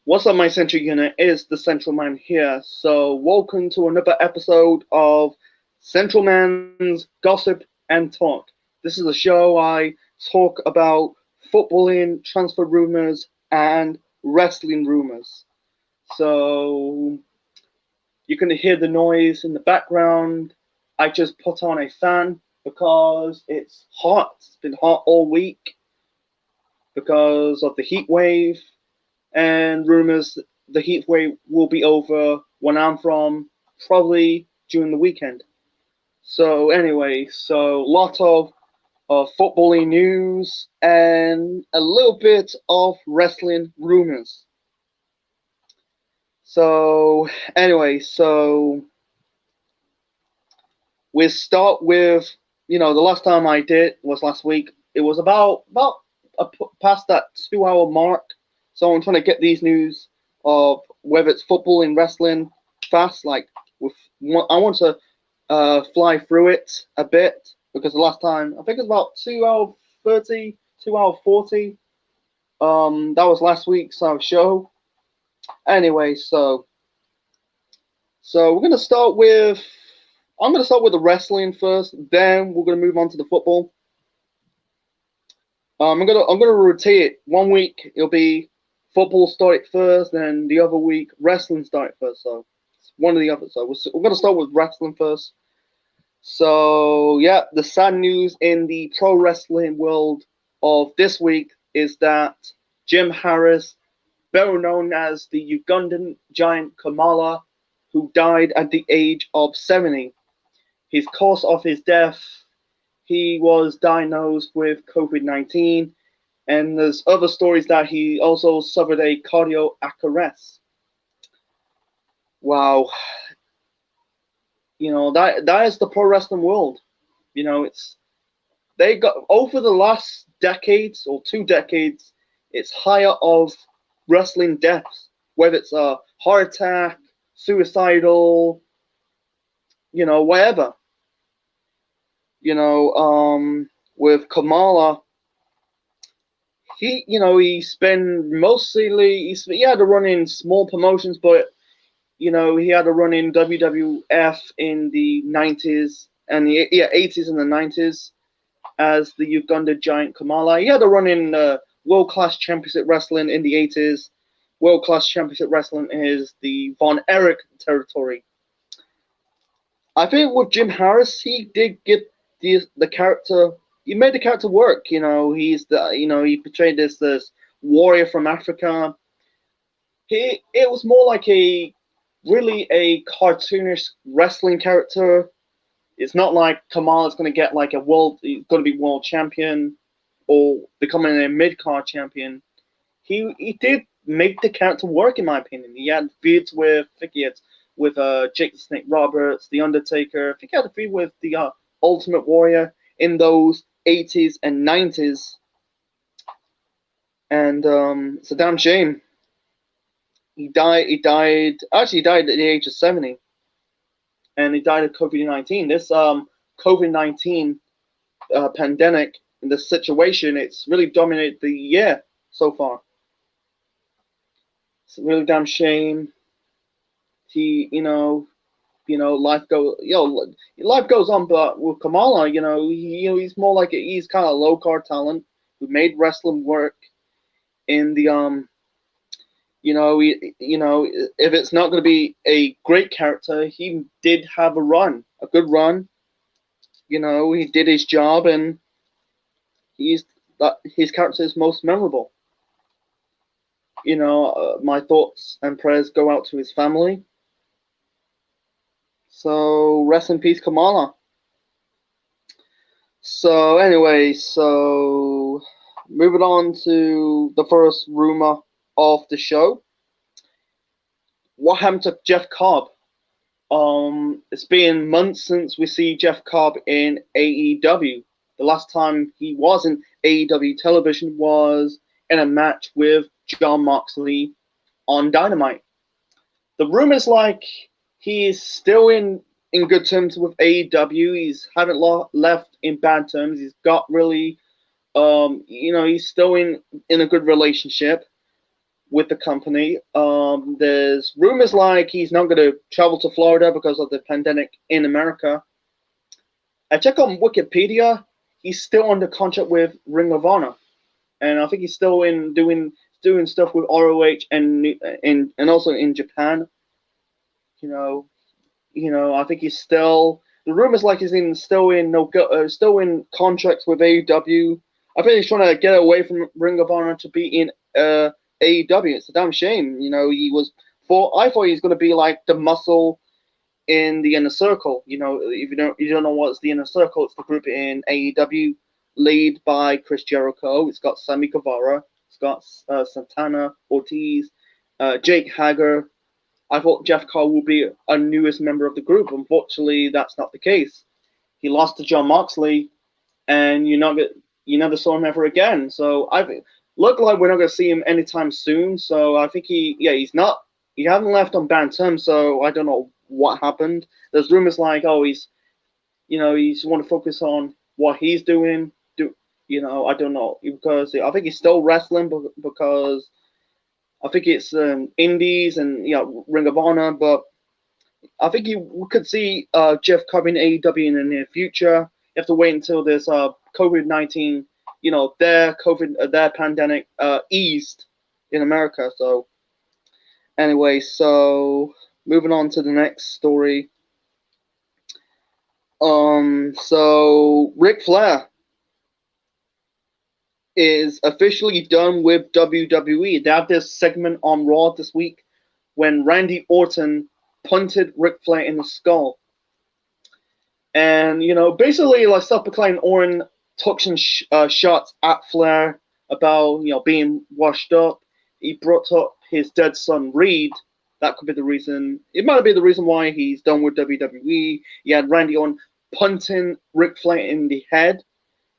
What's up, my Central Unit? Is the Centralman here. So, welcome to another episode of Centralman's Gossip and Talk. This is a show I talk about footballing, transfer rumors, and wrestling rumors. So, you can hear the noise in the background. I just put on a fan because it's hot. It's been hot all week because of the heat wave and rumors the heat wave will be over when I'm from, probably during the weekend. So anyway, so lot of footballing news and a little bit of wrestling rumors. So anyway, so we start with the last time I did was last week. It was about past that 2 hour mark. So I'm trying to get these news of whether it's football and wrestling fast. Like with I want to fly through it a bit because the last time I think it was about 2 hour 30, 2 hour 40. That was last week's show. Anyway, so we're gonna start with I'm gonna start with the wrestling first. Then we're gonna move on to the football. I'm gonna rotate it. One week it'll be football start first, then the other week wrestling start first. So it's one or the other. So we're gonna start with wrestling first. So yeah, the sad news in the pro wrestling world of this week is that Jim Harris, better known as the Ugandan giant Kamala, who died at the age of 70. His cause of his death, he was diagnosed with COVID-19, and there's other stories that he also suffered a cardiac arrest. Wow, that is the pro wrestling world. It's they got over the last decades or 2 decades, it's higher of wrestling deaths, whether it's a heart attack, suicidal, whatever. With Kamala, he spent mostly he had to run in small promotions, but he had to run in WWF in the 90s and the 80s and the 90s as the Uganda Giant Kamala. He had to run in World Class Championship Wrestling in the 80s. World Class Championship Wrestling is the Von Erich territory. I think with Jim Harris, he did get the character. He made the character work. He portrayed this warrior from Africa. It was more like really a cartoonish wrestling character. It's not like Kamal is going to get like he's going to be world champion or becoming a mid card champion. He did make the character work, in my opinion. He had feuds with, I think he had with Jake the Snake Roberts, The Undertaker. I think he had a feud with the Ultimate Warrior in those 80s and 90s. And it's a damn shame. He died at the age of 70. And he died of COVID-19. This COVID-19 pandemic and the situation, it's really dominated the year so far. It's a really damn shame. He, life goes on, but with Kamala, he's more like he's kind of low card talent who made wrestling work in the if it's not going to be a great character, he did have a good run. He did his job, and his character is most memorable. My thoughts and prayers go out to his family. So rest in peace, Kamala. So anyway, so moving on to the first rumor of the show. What happened to Jeff Cobb? It's been months since we see Jeff Cobb in AEW. The last time he was in AEW television was in a match with Jon Moxley on Dynamite. The rumors like he's still in good terms with AEW. He's haven't left in bad terms. He's got really, he's still in a good relationship. with the company. There's rumors like he's not going to travel to Florida because of the pandemic in America. I check on Wikipedia. He's still under contract with Ring of Honor, and I think he's still in doing stuff with ROH and also in Japan. You know, I think he's still. The rumors like he's still in contracts with AEW. I think he's trying to get away from Ring of Honor to be in AEW. It's a damn shame. I thought he was going to be like the muscle in the Inner Circle. If you don't know what's the Inner Circle, it's the group in AEW led by Chris Jericho. It's got Sammy Guevara. It's got Santana, Ortiz, Jake Hager. I thought Jeff Cobb would be a newest member of the group. Unfortunately, that's not the case. He lost to John Moxley, and you never saw him ever again. So I look like we're not going to see him anytime soon. So I think he hasn't left on bad terms. So I don't know what happened. There's rumors like, he's want to focus on what he's doing. I don't know, because I think he's still wrestling because I think it's Indies and Ring of Honor, but I think we could see Jeff Cobb in AEW in the near future. You have to wait until this COVID-19, their pandemic eased in America. So anyway, so moving on to the next story. So Ric Flair is officially done with WWE. They have this segment on Raw this week when Randy Orton punted Ric Flair in the skull. And, basically, like self-proclaimed Orton took some shots at Flair about, being washed up. He brought up his dead son, Reed. That could be the reason. It might be the reason why he's done with WWE. He had Randy Orton punting Ric Flair in the head.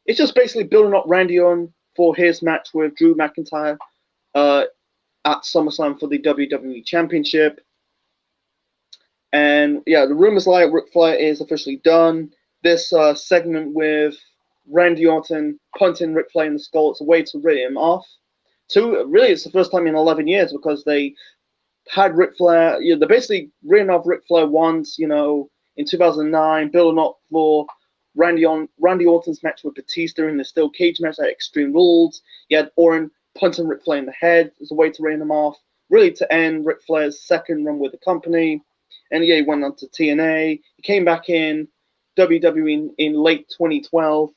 It's just basically building up Randy Orton for his match with Drew McIntyre at SummerSlam for the WWE Championship. And the rumors like Ric Flair is officially done. This segment with Randy Orton punting Ric Flair in the skull, it's a way to write him off. Really, it's the first time in 11 years because they had Ric Flair. They basically written off Ric Flair once, in 2009, building up for Randy Orton's match with Batista in the steel cage match at Extreme Rules. You had Orton punting Ric Flair in the head as a way to rein him off, really to end Ric Flair's second run with the company. And he went on to TNA. He came back in WWE in late 2012.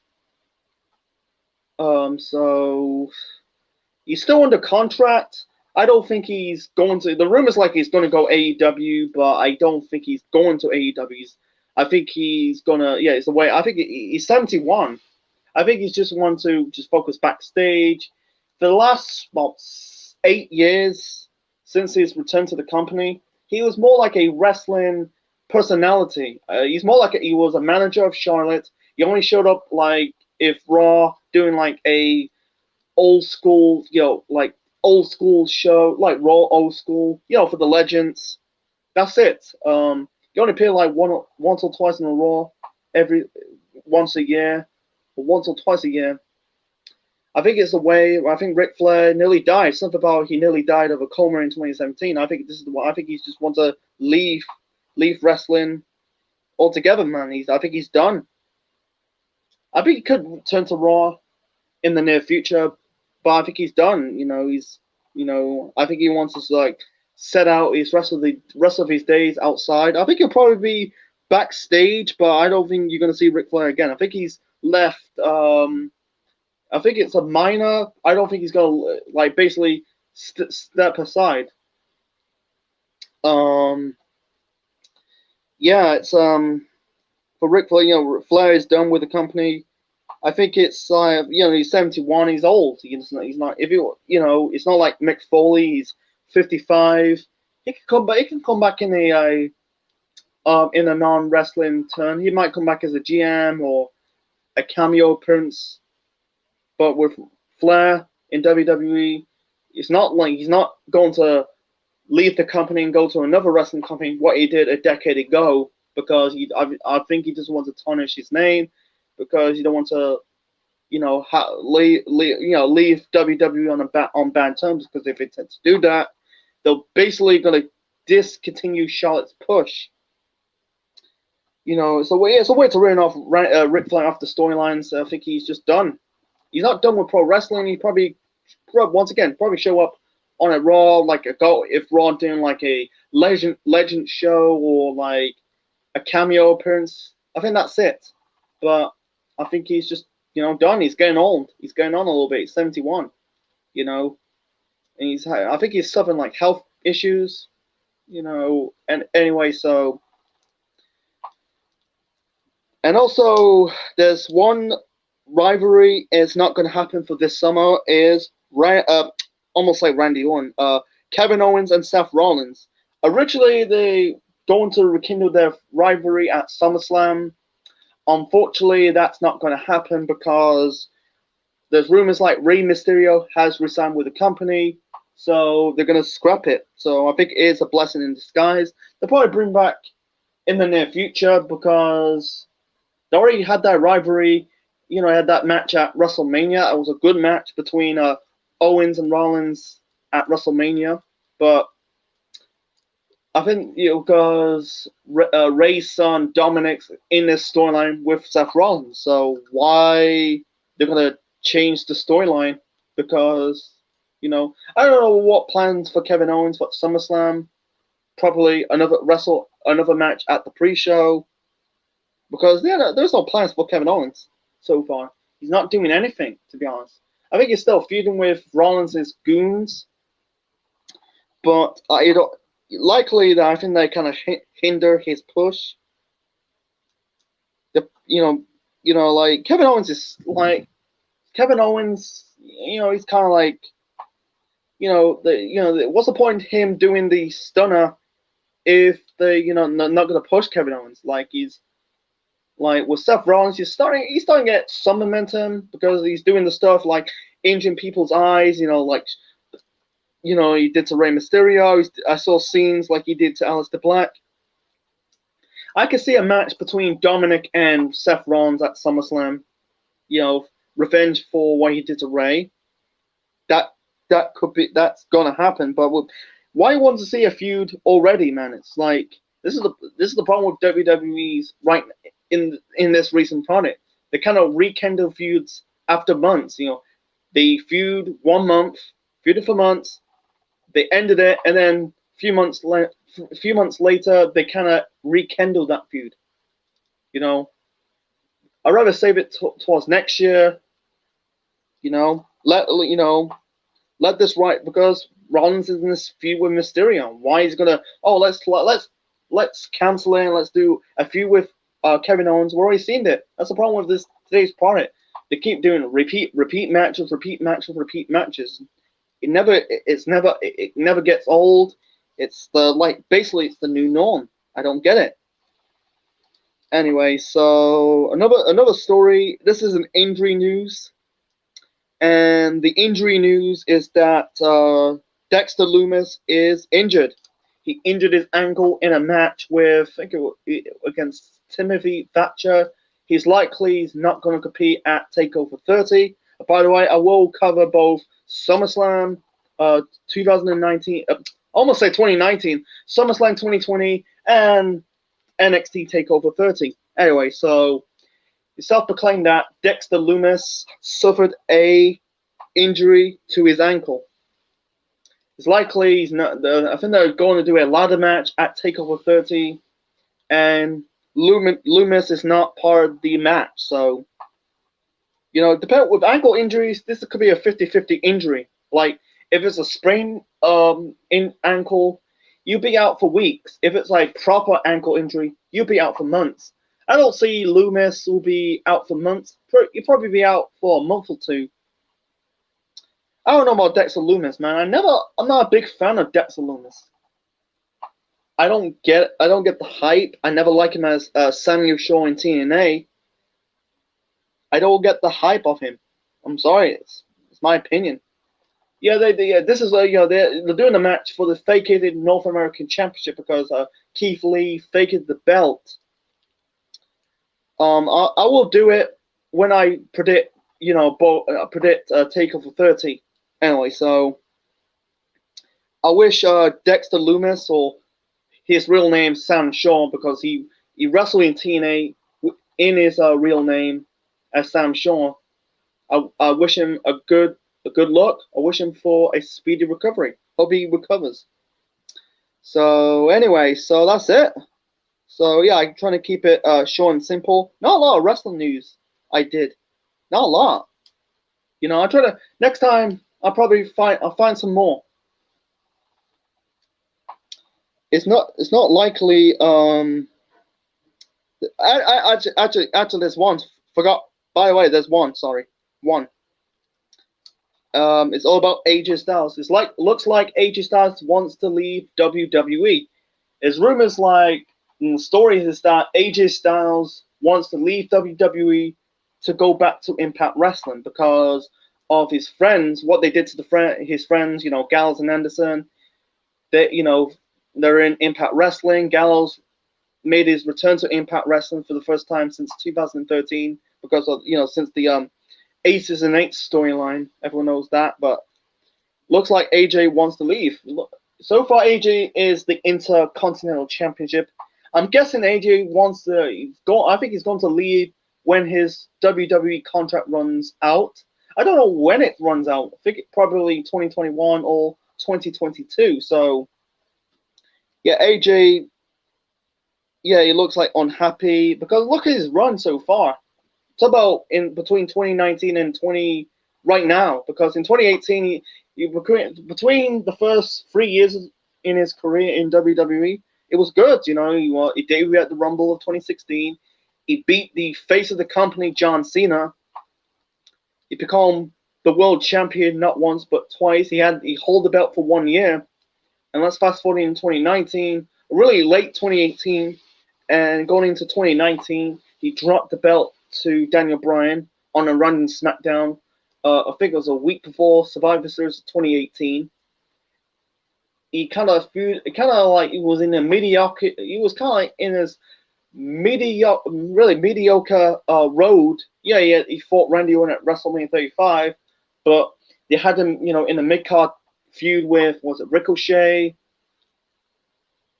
So he's still under contract. I don't think he's going to. The rumors like he's going to go AEW, but I don't think he's going to AEW. I think he's gonna. It's the way. I think he's 71. I think he's just want to just focus backstage. For the last 8 years since his return to the company, he was more like a wrestling personality. He's more like he was a manager of Charlotte. He only showed up like if Raw doing like a old school, like old school show, like Raw old school, for the legends. That's it. You only appear like once or twice in a Raw once a year, or once or twice a year. I think it's the way. I think Ric Flair nearly died. Something about he nearly died of a coma in 2017. I think this is the one. I think he just wants to leave wrestling altogether, man. I think he's done. I think he could return to Raw in the near future, but I think he's done. I think he wants to like set out his rest of his days outside. I think he'll probably be backstage, but I don't think you're going to see Ric Flair again. I think he's left. I think it's a minor. I don't think he's going to like basically step aside. It's for Ric Flair. Flair is done with the company. I think it's he's 71. He's old. He's not. If it's not like Mick Foley. He's 55. He can come back. He can come back in a non-wrestling turn. He might come back as a GM or a cameo appearance. But with Flair in WWE, it's not like he's not going to leave the company and go to another wrestling company. What he did a decade ago, because I think he just wants to tarnish his name, because you don't want to leave WWE on bad terms, because if it tends to do that, they're basically gonna discontinue Charlotte's push. It's a way to ruin off Ric Flair off the storylines. I think he's just done. He's not done with pro wrestling. He probably show up on a Raw, like if Raw doing like a legend show or like a cameo appearance. I think that's it. But I think he's just done. He's getting old. He's going on a little bit. He's 71. And I think he's suffering like health issues. And anyway, so. And also, there's one rivalry is not going to happen for this summer, is almost like Randy Orton, Kevin Owens and Seth Rollins. Originally, they going to rekindle their rivalry at SummerSlam. Unfortunately, that's not going to happen because there's rumors like Rey Mysterio has resigned with the company, so they're going to scrap it. So I think it is a blessing in disguise. They'll probably bring back in the near future because they already had that rivalry. Had that match at WrestleMania. It was a good match between Owens and Rollins at WrestleMania. But I think, because Ray's son Dominic's in this storyline with Seth Rollins. So why they're going to change the storyline? Because, I don't know what plans for Kevin Owens for SummerSlam. Probably another match at the pre-show. Because there's no plans for Kevin Owens so far. He's not doing anything, to be honest. I think he's still feuding with Rollins' goons, but likely that I think they kind of hinder his push. Like Kevin Owens is like Kevin Owens. He's kind of like what's the point in him doing the stunner if they not going to push Kevin Owens? Like he's. Like with Seth Rollins, he's starting to get some momentum because he's doing the stuff like injuring people's eyes. He did to Rey Mysterio. I saw scenes like he did to Aleister Black. I could see a match between Dominic and Seth Rollins at SummerSlam. Revenge for what he did to Rey. That's gonna happen. But why you want to see a feud already, man? It's like this is the problem with WWE's right in this recent product. They kind of rekindle feuds after months. They feud 1 month, feuded for months, they ended it, and then a few months later, they kind of rekindle that feud. I'd rather save it towards next year. Let this right, because Rollins is in this feud with Mysterio. Why he's gonna? Oh, let's cancel it and let's do a feud with Kevin Owens. We're already seen it. That's the problem with today's product. They keep doing repeat matches. It never gets old. It's basically it's the new norm. I don't get it. Anyway, so another story. This is an injury news, and the injury news is that Dexter Lumis is injured. He injured his ankle in a match with against Timothy Thatcher. He's not going to compete at TakeOver 30. By the way, I will cover both SummerSlam 2019, almost say 2019, SummerSlam 2020, and NXT TakeOver 30. Anyway, so he self-proclaimed that Dexter Lumis suffered a injury to his ankle. It's likely he's not. I think they're going to do a ladder match at TakeOver 30, and Lumis is not part of the match. So, depending with ankle injuries, this could be a 50-50 injury. Like if it's a sprain in ankle, you'll be out for weeks. If it's like proper ankle injury, you'll be out for months. I don't see Lumis will be out for months. You'll probably be out for a month or two. I don't know about Dexter Lumis, man. I'm not a big fan of Dexter Lumis. I don't get the hype. I never like him as Samuel Shaw in TNA. I don't get the hype of him. I'm sorry, it's my opinion. Yeah, this is they're doing a match for the vacated North American Championship because Keith Lee vacated the belt. I will do it when I predict predict Takeover 30. Anyway, so I wish Dexter Lumis, or his real name Sam Shaw, because he wrestled in TNA in his real name as Sam Shaw. I wish him a good luck. I wish him for a speedy recovery. Hope he recovers. So anyway, so that's it. So yeah, I'm trying to keep it short and simple. Not a lot of wrestling news. I did not a lot. I try to next time. I'll find some more. It's not likely. Actually, there's one. Forgot. By the way, there's one. Sorry, one. It's all about AJ Styles. Looks like AJ Styles wants to leave WWE. There's rumors like the story is that AJ Styles wants to leave WWE to go back to Impact Wrestling because of his friends, what they did to his friends, Gallows and Anderson. They're in Impact Wrestling. Gallows made his return to Impact Wrestling for the first time since 2013 because of since the Aces and Eights storyline. Everyone knows that, but looks like AJ wants to leave. So far, AJ is the Intercontinental Championship. I'm guessing AJ wants to go. I think he's going to leave when his WWE contract runs out. I don't know when it runs out. I think it probably 2021 or 2022. So yeah, AJ. Yeah, he looks like unhappy because look at his run so far. It's about in between 2019 and 20 right now, because in 2018 between the first 3 years in his career in WWE, it was good. He debuted at the Rumble of 2016. He beat the face of the company, John Cena. He became the world champion not once but twice. He held the belt for 1 year. And let's fast forward in 2019, really late 2018, and going into 2019, he dropped the belt to Daniel Bryan on a run in SmackDown. I think it was a week before Survivor Series 2018. He he was in a mediocre. He was kind of like in his really mediocre road. Yeah, he fought Randy Orton at WrestleMania 35, but they had him, in the mid card feud with Ricochet.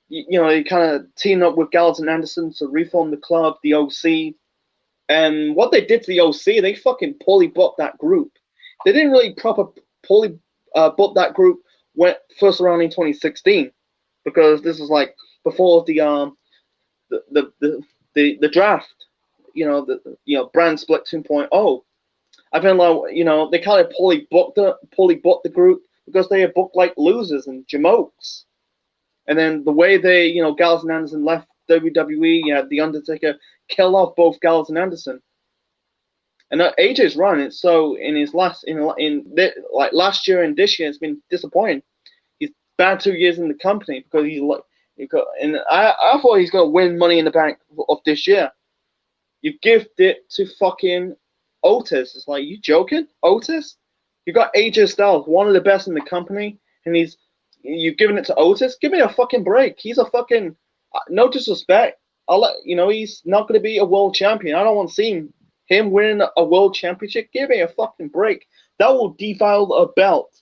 He kind of teamed up with Gallows and Anderson to reform the club, the OC. And what they did to the OC, they fucking poorly booked that group. They didn't really poorly book that group first around in 2016, because this was like before the draft. Brand split 2.0. I feel like they kind of poorly booked the group because they had booked like losers and jamokes. And then the way they, Gallows and Anderson left WWE, The Undertaker kill off both Gallows and Anderson. And AJ's run, it's so in his last year and this year, it's been disappointing. He's bad 2 years in the company because I thought he's gonna win Money in the Bank of this year. You gift it to fucking Otis. It's like, you joking, Otis? You got AJ Styles, one of the best in the company, and you've given it to Otis. Give me a fucking break. He's a fucking, no disrespect. He's not going to be a world champion. I don't want to see him winning a world championship. Give me a fucking break. That will defile a belt.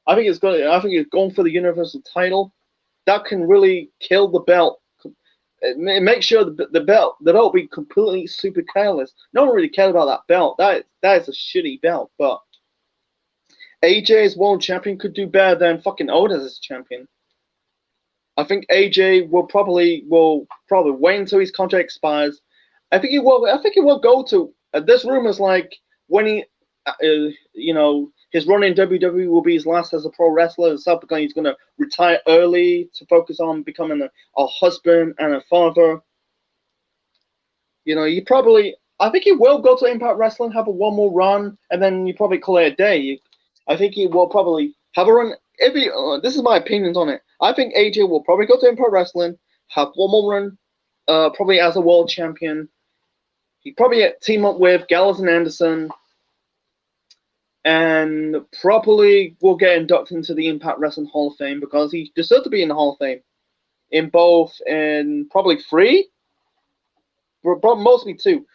I think it's going for the Universal title. That can really kill the belt. Make sure the belt will be completely super careless. No one really cares about that belt. That is a shitty belt. But AJ as world champion could do better than fucking Otis as champion. I think AJ will probably wait until his contract expires. I think he will go to. There's rumors like when he, his run in WWE will be his last as a pro wrestler. He's going to retire early to focus on becoming a husband and a father. I think he will go to Impact Wrestling, have one more run, and then you probably call it a day. I think he will probably have a run. This is my opinions on it. I think AJ will probably go to Impact Wrestling, have one more run, probably as a world champion. He probably team up with Gallows and Anderson, and probably will get inducted into the Impact Wrestling Hall of Fame because he deserves to be in the Hall of Fame. In probably 3, but mostly 2,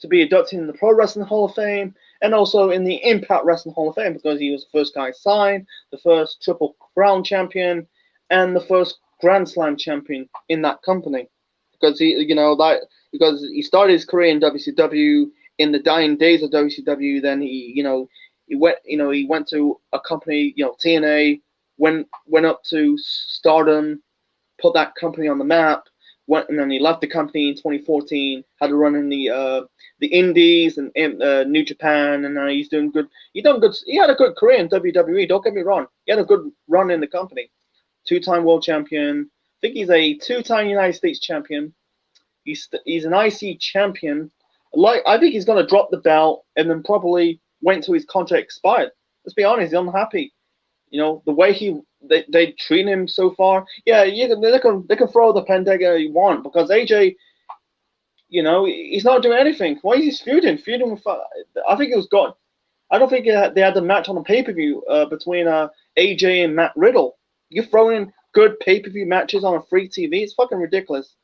to be inducted in the Pro Wrestling Hall of Fame, and also in the Impact Wrestling Hall of Fame because he was the first guy signed, the first Triple Crown champion, and the first Grand Slam champion in that company. Because because he started his career in WCW in the dying days of WCW. Then he went to a company, TNA, went up to Stardom, put that company on the map. And then he left the company in 2014. Had a run in the Indies and in New Japan, and he's doing good. He had a good career in WWE. Don't get me wrong. He had a good run in the company. 2-time world champion. I think he's a 2-time United States champion. He's an IC champion. I think he's gonna drop the belt and then probably wait until his contract expired. Let's be honest, he's unhappy. The way they treat him so far. Yeah, they can throw the Pendega you want because AJ, he's not doing anything. Why is he feuding? Feuding with I think it was God. I don't think they had the match on the pay-per-view between AJ and Matt Riddle. You're throwing good pay-per-view matches on a free TV. It's fucking ridiculous.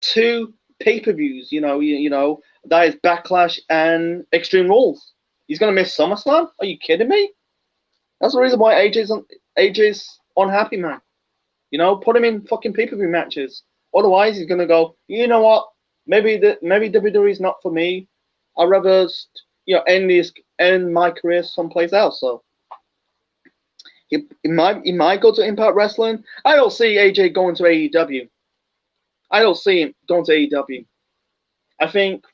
Two pay-per-views, that is Backlash and Extreme Rules. He's gonna miss SummerSlam? Are you kidding me? That's the reason why AJ's unhappy, man. Put him in fucking pay-per-view matches. Otherwise, he's gonna go. You know what? Maybe WWE is not for me. I'd rather end my career someplace else. So he might go to Impact Wrestling. I don't see AJ going to AEW. I don't see him going to AEW. I think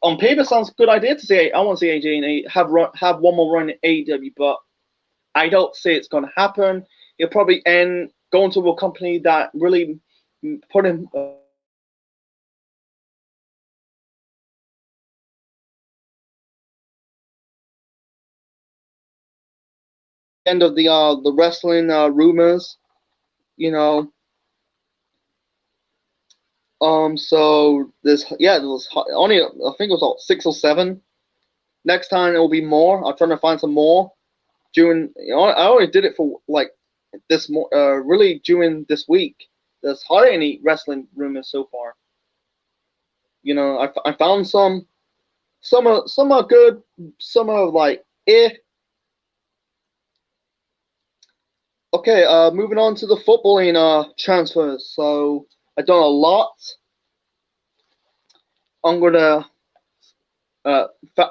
on paper sounds a good idea to say I want to see AJ and have one more run in AEW, but I don't see it's going to happen. He'll probably end going to a company that really put him. End of the wrestling rumors, you know. So there was only I think it was about 6 or 7. Next time it will be more. I'm trying to find some more. I only did it for like this really during this week. There's hardly any wrestling rumors so far. I found some. Some are good. Some are like eh. Okay, moving on to the footballing transfers. So I've done a lot. I'm gonna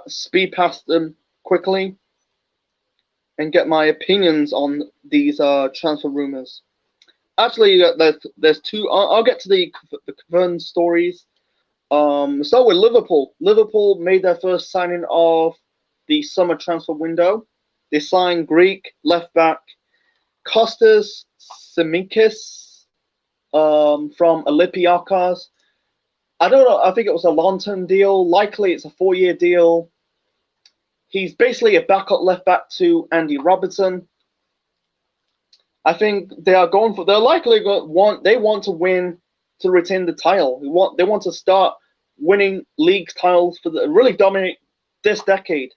speed past them quickly and get my opinions on these transfer rumors. Actually, there's 2. I'll get to the confirmed stories. So with Liverpool. Liverpool made their first signing of the summer transfer window. They signed Greek left back Kostas Simikis from Olympiacos. I don't know. I think it was a long-term deal. Likely, it's a 4-year deal. He's basically a backup left back to Andy Robertson. I think they are going for. They're likely want to win to retain the title. They want to start winning league titles for really dominate this decade.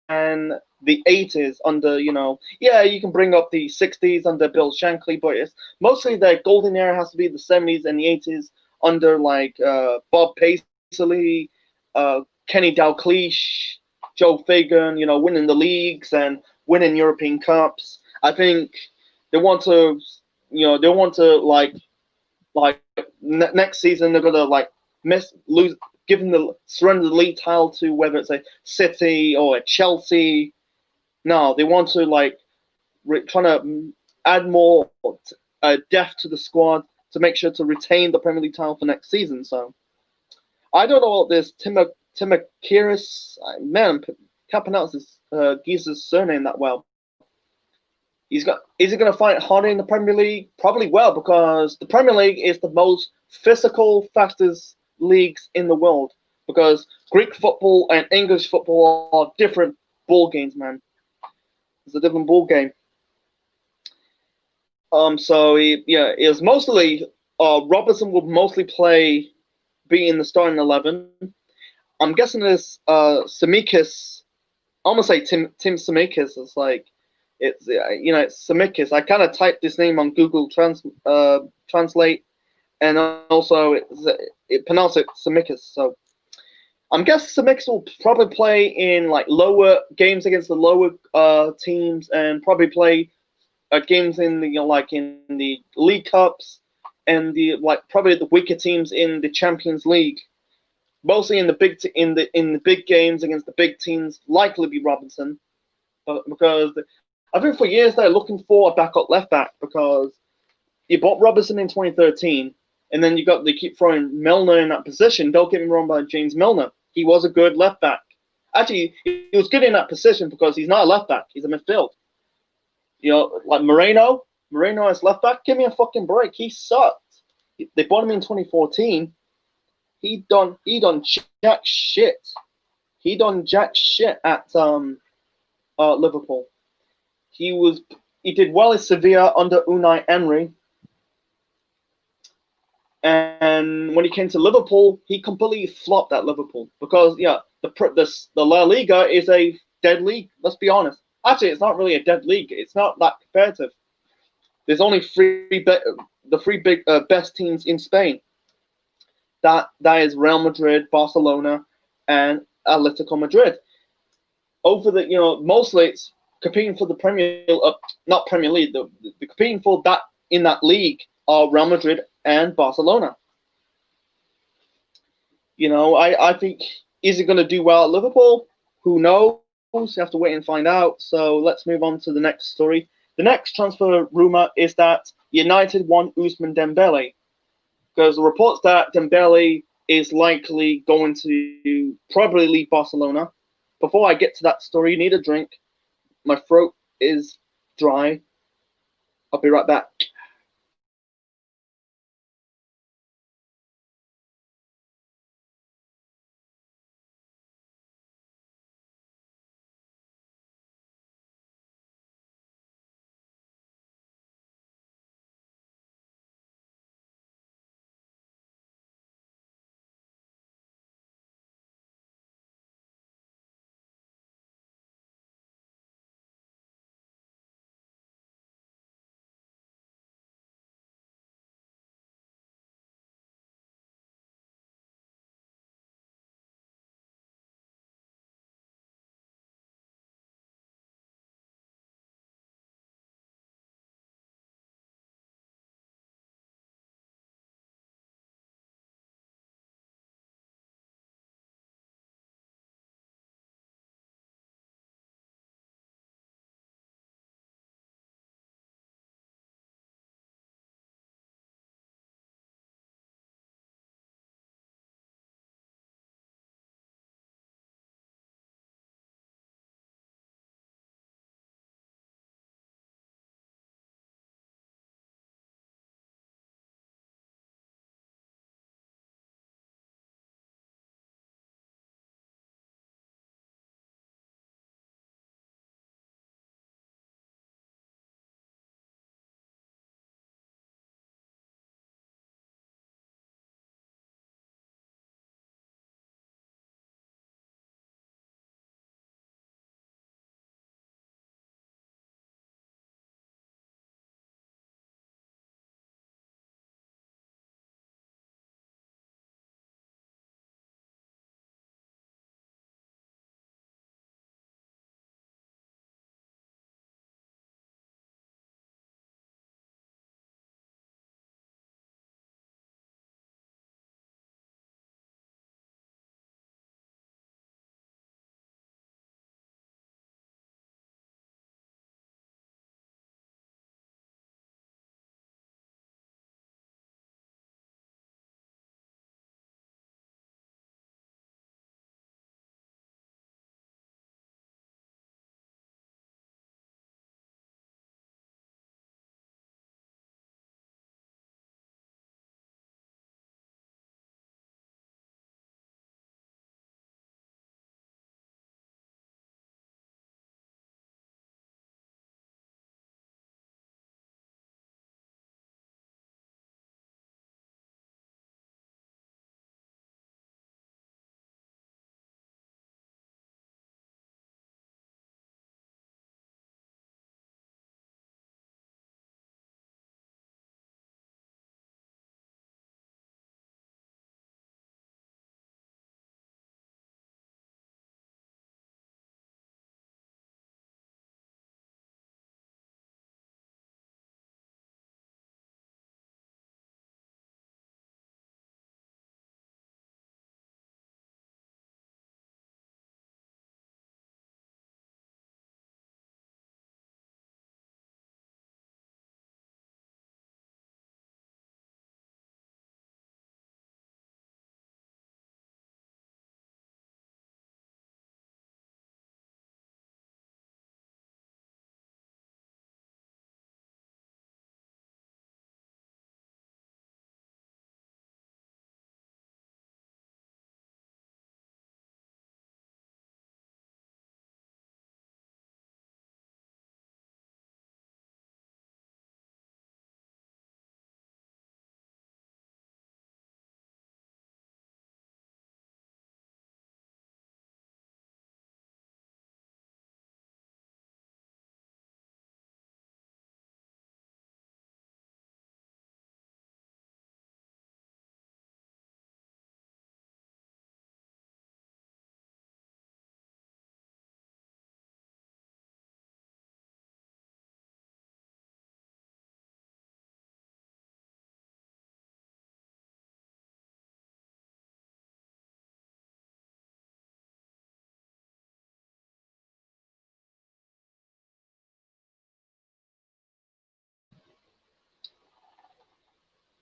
And the 80s under, you can bring up the 60s under Bill Shankly, but it's mostly the golden era has to be the 70s and the 80s under like Bob Paisley, Kenny Dalglish, Joe Fagan, winning the leagues and winning European Cups. I think they want to, next season they're gonna lose, surrender the league title to whether it's a City or a Chelsea. No, they want to trying to add more depth to the squad to make sure to retain the Premier League title for next season. So I don't know about this Timokiris. Man, can't pronounce this geezer's surname that well. Is he going to find it harder in the Premier League? Probably well, because the Premier League is the most physical, fastest leagues in the world. Because Greek football and English football are different ball games, man. It's a different ball game. So it was mostly Robertson would mostly play being the starting 11. I'm guessing this Semikis. I almost say Tim Semikis. It's like it's it's Semikis. I kind of typed this name on Google Translate, and also it pronounced it Semikis. So I'm guessing Semikis will probably play in like lower games against the lower teams, and probably play games in the like in the League Cups and the like probably the weaker teams in the Champions League. Mostly in the in the big games against the big teams, likely be Robinson, because I think for years they're looking for a backup left back because you bought Robinson in 2013, and then they keep throwing Milner in that position. Don't get me wrong about James Milner. He was a good left back. Actually, he was good in that position because he's not a left back. He's a midfield. Like Moreno as left back. Give me a fucking break. He sucked. They bought him in 2014. He done jack shit. He done jack shit at Liverpool. He did well in Sevilla under Unai Emery, and when he came to Liverpool, he completely flopped at Liverpool because the La Liga is a dead league. Let's be honest. Actually, it's not really a dead league. It's not that competitive. There's only the three big best teams in Spain. That is Real Madrid, Barcelona, and Atletico Madrid. Over mostly it's competing for the not Premier League. The competing for that in that league are Real Madrid and Barcelona. I think, is it going to do well at Liverpool? Who knows? You have to wait and find out. So let's move on to the next story. The next transfer rumor is that United want Ousmane Dembele, because the reports that Dembele is likely going to probably leave Barcelona. Before I get to that story, you need a drink. My throat is dry. I'll be right back.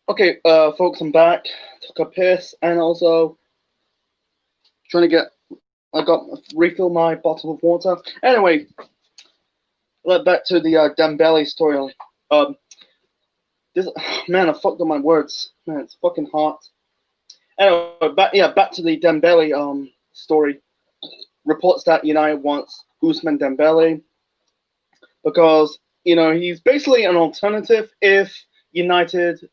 Okay, folks, I'm back. Took a piss and also trying to get. I got refill my bottle of water. Anyway, back to the Dembele story. Um, this man, I fucked up my words. Man, it's fucking hot. Anyway, back to the Dembele story. Reports that United wants Ousmane Dembele because he's basically an alternative if United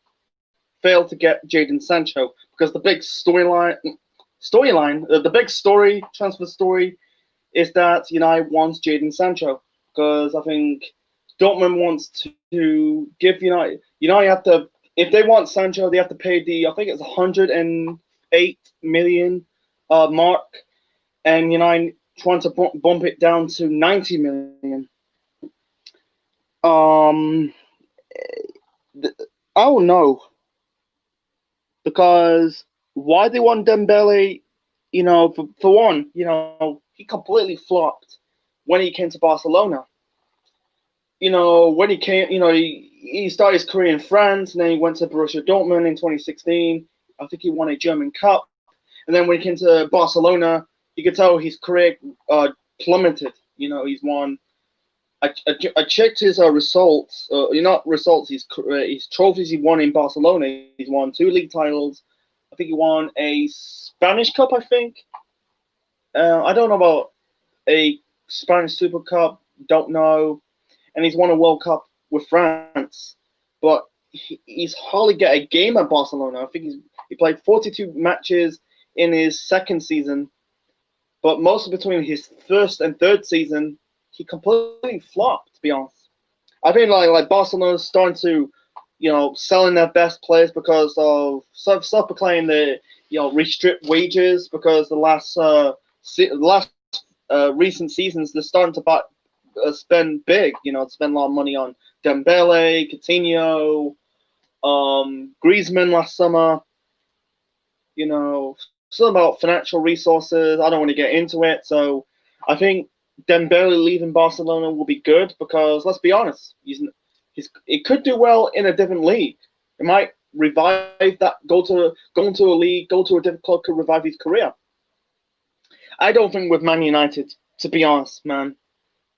fail to get Jadon Sancho because the big the big story transfer story is that United wants Jadon Sancho because I think Dortmund wants to give United have to, if they want Sancho they have to pay I think it's 108 million mark, and United trying to bump it down to 90 million. Um, I don't know because why they want Dembele. For one, he completely flopped when he came to Barcelona. When he came, he started his career in France, and then he went to Borussia Dortmund in 2016. I think he won a German Cup, and then when he came to Barcelona, you could tell his career plummeted. He's won. I checked his results. Not results. His trophies he won in Barcelona. He's won 2 league titles. I think he won a Spanish Cup. I think. I don't know about a Spanish Super Cup. Don't know. And he's won a World Cup with France, but he's hardly get a game at Barcelona. I think he played 42 matches in his second season, but most between his first and third season, he completely flopped. To be honest, I think like Barcelona's starting to, selling their best players because of self-proclaimed the restrict wages because the last recent seasons they're starting to spend big, spend a lot of money on Dembele, Coutinho, Griezmann last summer. Something about financial resources. I don't want to get into it. So I think Dembele leaving Barcelona will be good because let's be honest, it could do well in a different league. It might revive that. Go to a league, go to a different club could revive his career. I don't think with Man United, to be honest, man.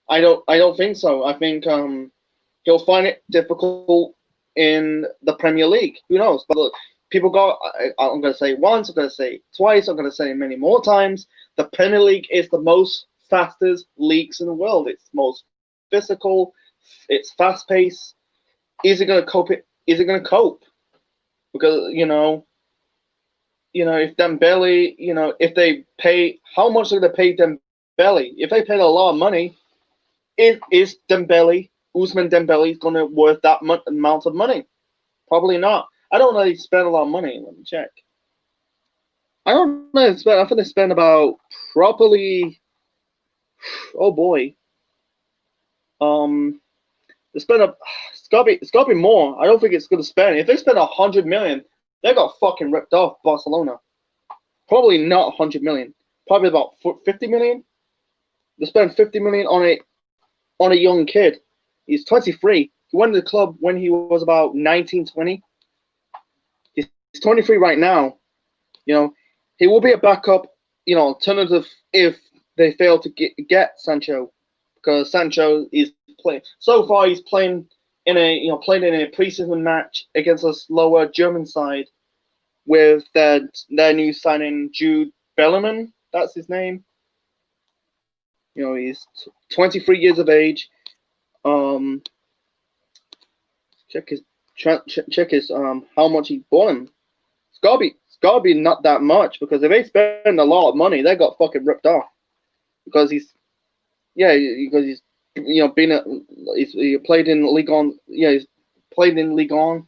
I don't think so. I think he'll find it difficult in the Premier League. Who knows? But look, people go. I'm going to say once. I'm going to say twice. I'm going to say many more times. The Premier League is the most fastest leagues in the world. It's most physical. It's fast paced. Is it going to cope? Is it going to cope? Because if Dembele, if they pay, how much are they pay Dembele? If they paid a lot of money, is Ousmane Dembele going to worth that amount of money? Probably not. I don't know if they spend a lot of money. Let me check. I don't know. I think they spend about probably. Oh boy. They spend a. It's gotta be more. I don't think it's gonna spend. If they spend 100 million, they got fucking ripped off Barcelona. Probably not 100 million. Probably about 50 million. They spend 50 million on a young kid. He's 23. He went to the club when he was about 19, 20. He's 23 right now. He will be a backup, alternative if they fail to get Sancho, because Sancho is playing. So far, he's playing in a preseason match against a lower German side with their new signing Jude Bellingham. That's his name. He's 23 years of age. Check his how much he bought him. It's gotta be not that much because if they spend a lot of money, they got fucking ripped off. Because he's he played in Ligue 1. Yeah, he's played in Ligue 1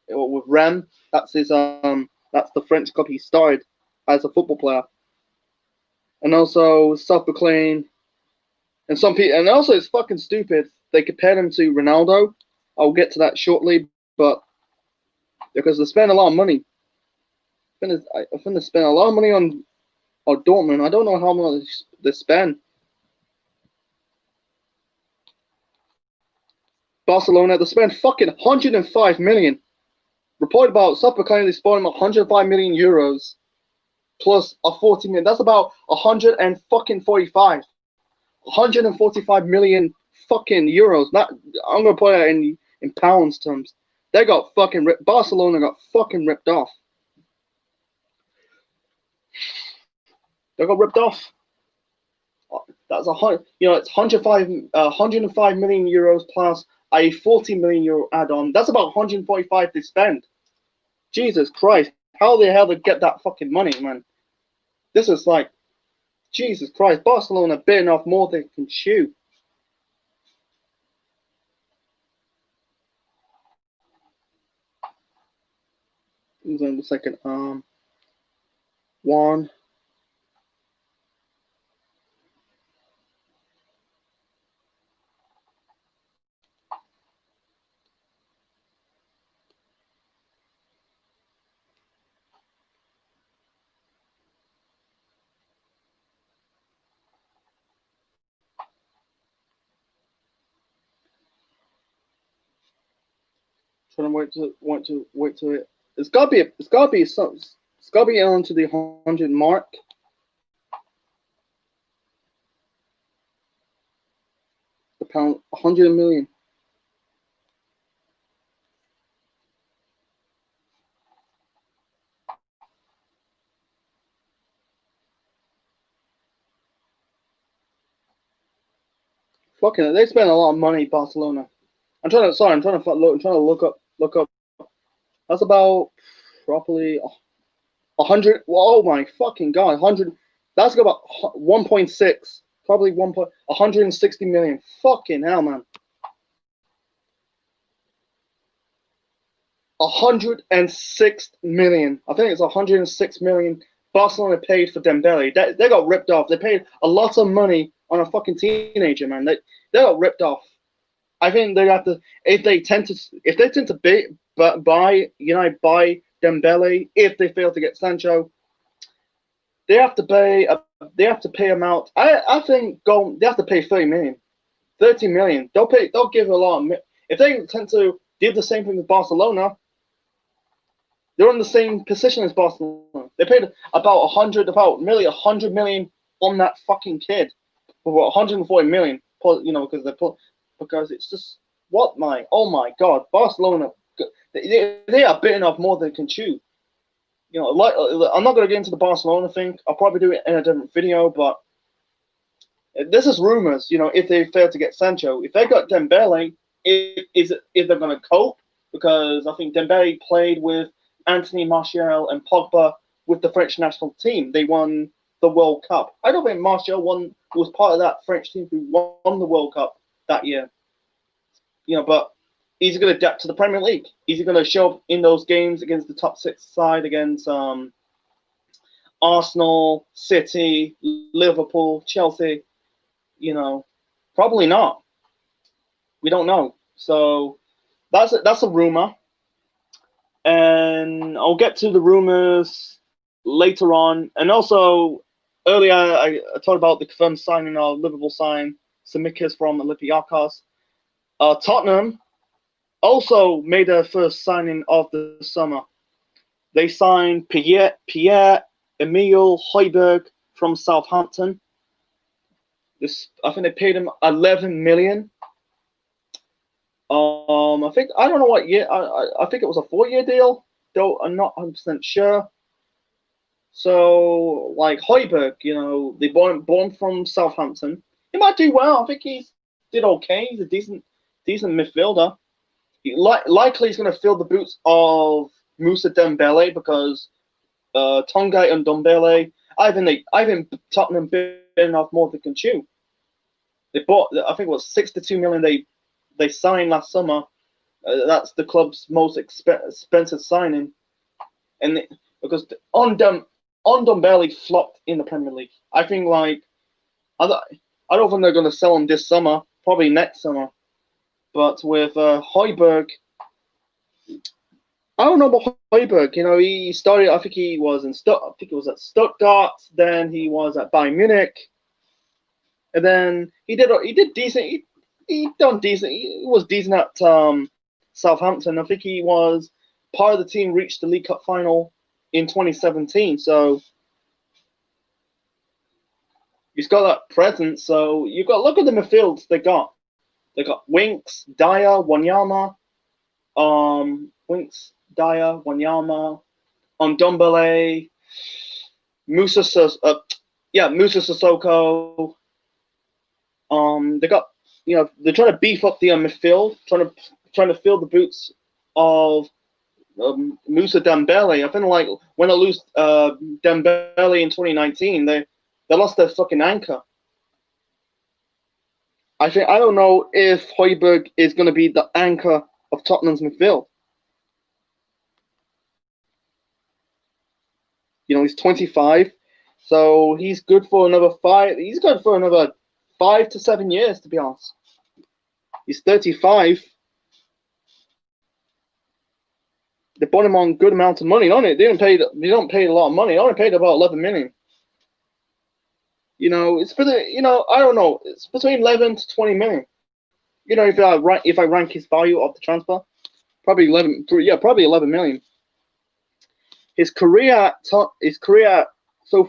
with Rennes. That's that's the French club he started as a football player. And also self-proclaimed, and some people, and also it's fucking stupid. They compared him to Ronaldo. I'll get to that shortly, but because they spend a lot of money. I think they spend a lot of money on Dortmund. I don't know how much they spend. Barcelona, they spend fucking 105 million. Reported about Supper currently spending 105 million euros plus a 40 million. That's about 145 million fucking euros. That I'm gonna put it in pounds terms. They got fucking ripped. Barcelona got fucking ripped off. They got ripped off. That's it's 105 million euros plus a 40 million euro add-on. That's about 145 they spend. Jesus Christ, how the hell they get that fucking money, man? This is like, Jesus Christ, Barcelona bitten off more than they can chew. Hold on a second. One. Trying to wait to it. It's gotta be on to the 100 mark. The pound 100 million. Fucking, they spend a lot of money, Barcelona. I'm trying to look up. That's about probably 100. Oh my fucking god, 100. That's about 1.6, probably 160 million. Fucking hell, man. 106 million. I think it's 106 million. Barcelona paid for Dembele. They got ripped off. They paid a lot of money on a fucking teenager, man. They got ripped off. I think they have to if they tend to buy Dembele if they fail to get Sancho. They have to pay him out. I think they have to pay 30 million. 30 million. They'll give a lot of, if they tend to do the same thing with Barcelona. They're in the same position as Barcelona. They paid about 100 million on that fucking kid. For 140 million, because it's just oh my god, Barcelona, they are bitten off more than they can chew. I'm not gonna get into the Barcelona thing. I'll probably do it in a different video, but this is rumors. If they fail to get Sancho, if they got Dembele, if they're gonna cope, because I think Dembele played with Anthony Martial and Pogba with the French national team. They won the World Cup. I don't think Martial was part of that French team who won the World Cup that year. But is he going to adapt to the Premier League? Is he going to show up in those games against the top 6 side, against Arsenal, City, Liverpool, Chelsea? Probably not. We don't know. So that's a rumor. And I'll get to the rumors later on. And also, earlier I talked about the confirmed signing of Liverpool sign Tsimikas from Olympiacos. Tottenham also made their first signing of the summer. They signed Pierre-Emile Højbjerg from Southampton. I think they paid him 11 million. I don't know what year. I think it was a 4-year deal, though I'm not 100% sure. So, like Højbjerg, they bought him from Southampton. He might do well. I think he did okay. He's a decent midfielder. Likely he's going to fill the boots of Moussa Dembele, because Tongai and Dembele, I think Tottenham bitten off more than they can chew. They bought, I think it was 62 million they signed last summer. That's the club's most expensive signing, and because Dembele flopped in the Premier League. I think I don't think they're going to sell him this summer. Probably next summer. But with Højbjerg, I don't know about Højbjerg. He started. I think he was at Stuttgart. Then he was at Bayern Munich, and then he did decent. He done decent. He was decent at Southampton. I think he was part of the team reached the League Cup final in 2017. So he's got that presence. So you got look at the midfields they got. They got Winks, Dyer, Wanyama, Winks, Dyer, Wanyama, Ndombele, Musa, Musa Sissoko. They got, they're trying to beef up the midfield, trying to fill the boots of Musa Dembele. I feel like when they lose Dembele in 2019, they lost their fucking anchor. I don't know if Højbjerg is going to be the anchor of Tottenham's midfield. He's 25, so he's good for another 5. He's good for another 5 to 7 years, to be honest. He's 35. They bought him on good amount of money on it. They don't pay a lot of money. They only paid about 11 million. It's for the, I don't know. It's between 11 to 20 million. If I rank his value of the transfer, probably 11. Yeah, probably 11 million. His career so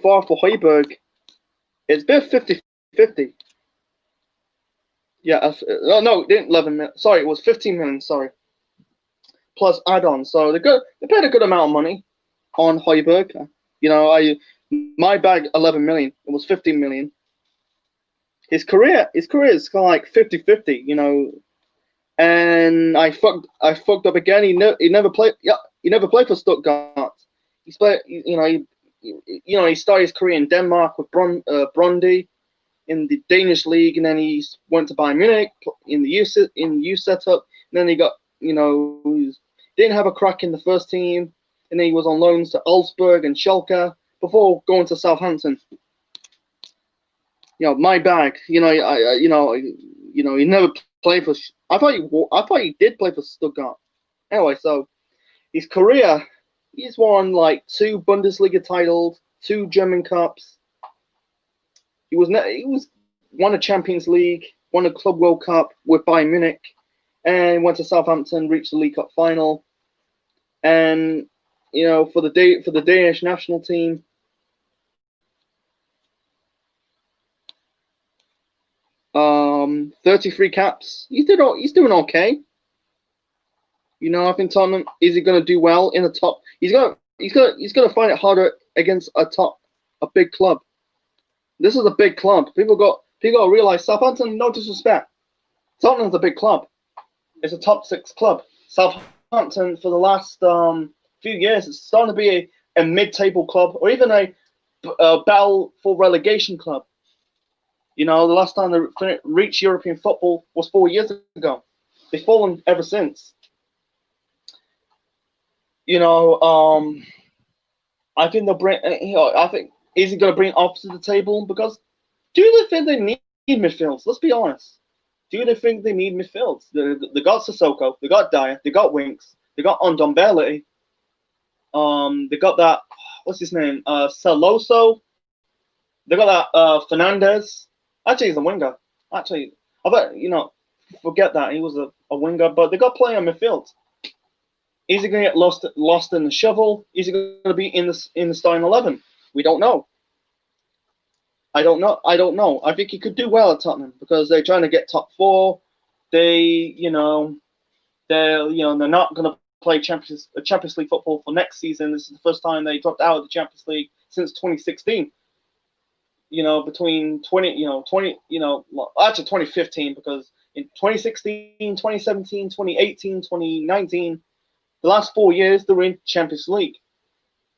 far for Højbjerg, it's been 50-50. Yeah, no, it didn't 11 million. Sorry, it was 15 million. Sorry, plus add-ons. So they paid a good amount of money on Højbjerg. My bag 11 million. It was 15 million. His career is kind of like 50-50. And I fucked up again. He never played. Yeah, he never played for Stuttgart. He started his career in Denmark with Brøndby in the Danish league, and then he went to Bayern Munich in the youth setup. And then he got, didn't have a crack in the first team, and then he was on loans to Augsburg and Schalke before going to Southampton. My bag. He never played for. I thought he did play for Stuttgart. Anyway, so his career, he's won like 2 Bundesliga titles, 2 German Cups. He won a Champions League, won a Club World Cup with Bayern Munich, and went to Southampton, reached the League Cup final, and for the Danish national team. 33 caps. He's doing okay. I think Tottenham, is he going to do well in the top? He's gonna find it harder against a big club. This is a big club. People got to realize Southampton. No disrespect, Tottenham's a big club. It's a top 6 club. Southampton for the last few years, it's starting to be a mid-table club or even a battle for relegation club. The last time they reached European football was 4 years ago. They've fallen ever since. I think they'll bring. Is he going to bring offers to the table? Because do they think they need midfields? Let's be honest. Do they think they need midfields? They got Sissoko, they got Dyer, they got Winks, they got Ndombele. They got that. What's his name? Celoso. They got that Fernandez. Actually, he's a winger. Actually, I bet forget that he was a winger. But they got playing on midfield. Is he going to get lost in the shovel? Is he going to be in the starting 11? We don't know. I don't know. I think he could do well at Tottenham because they're trying to get top 4. They're not going to play Champions League football for next season. This is the first time they dropped out of the Champions League since 2016. Between 2015, because in 2016, 2017, 2018, 2019, the last 4 years they were in Champions League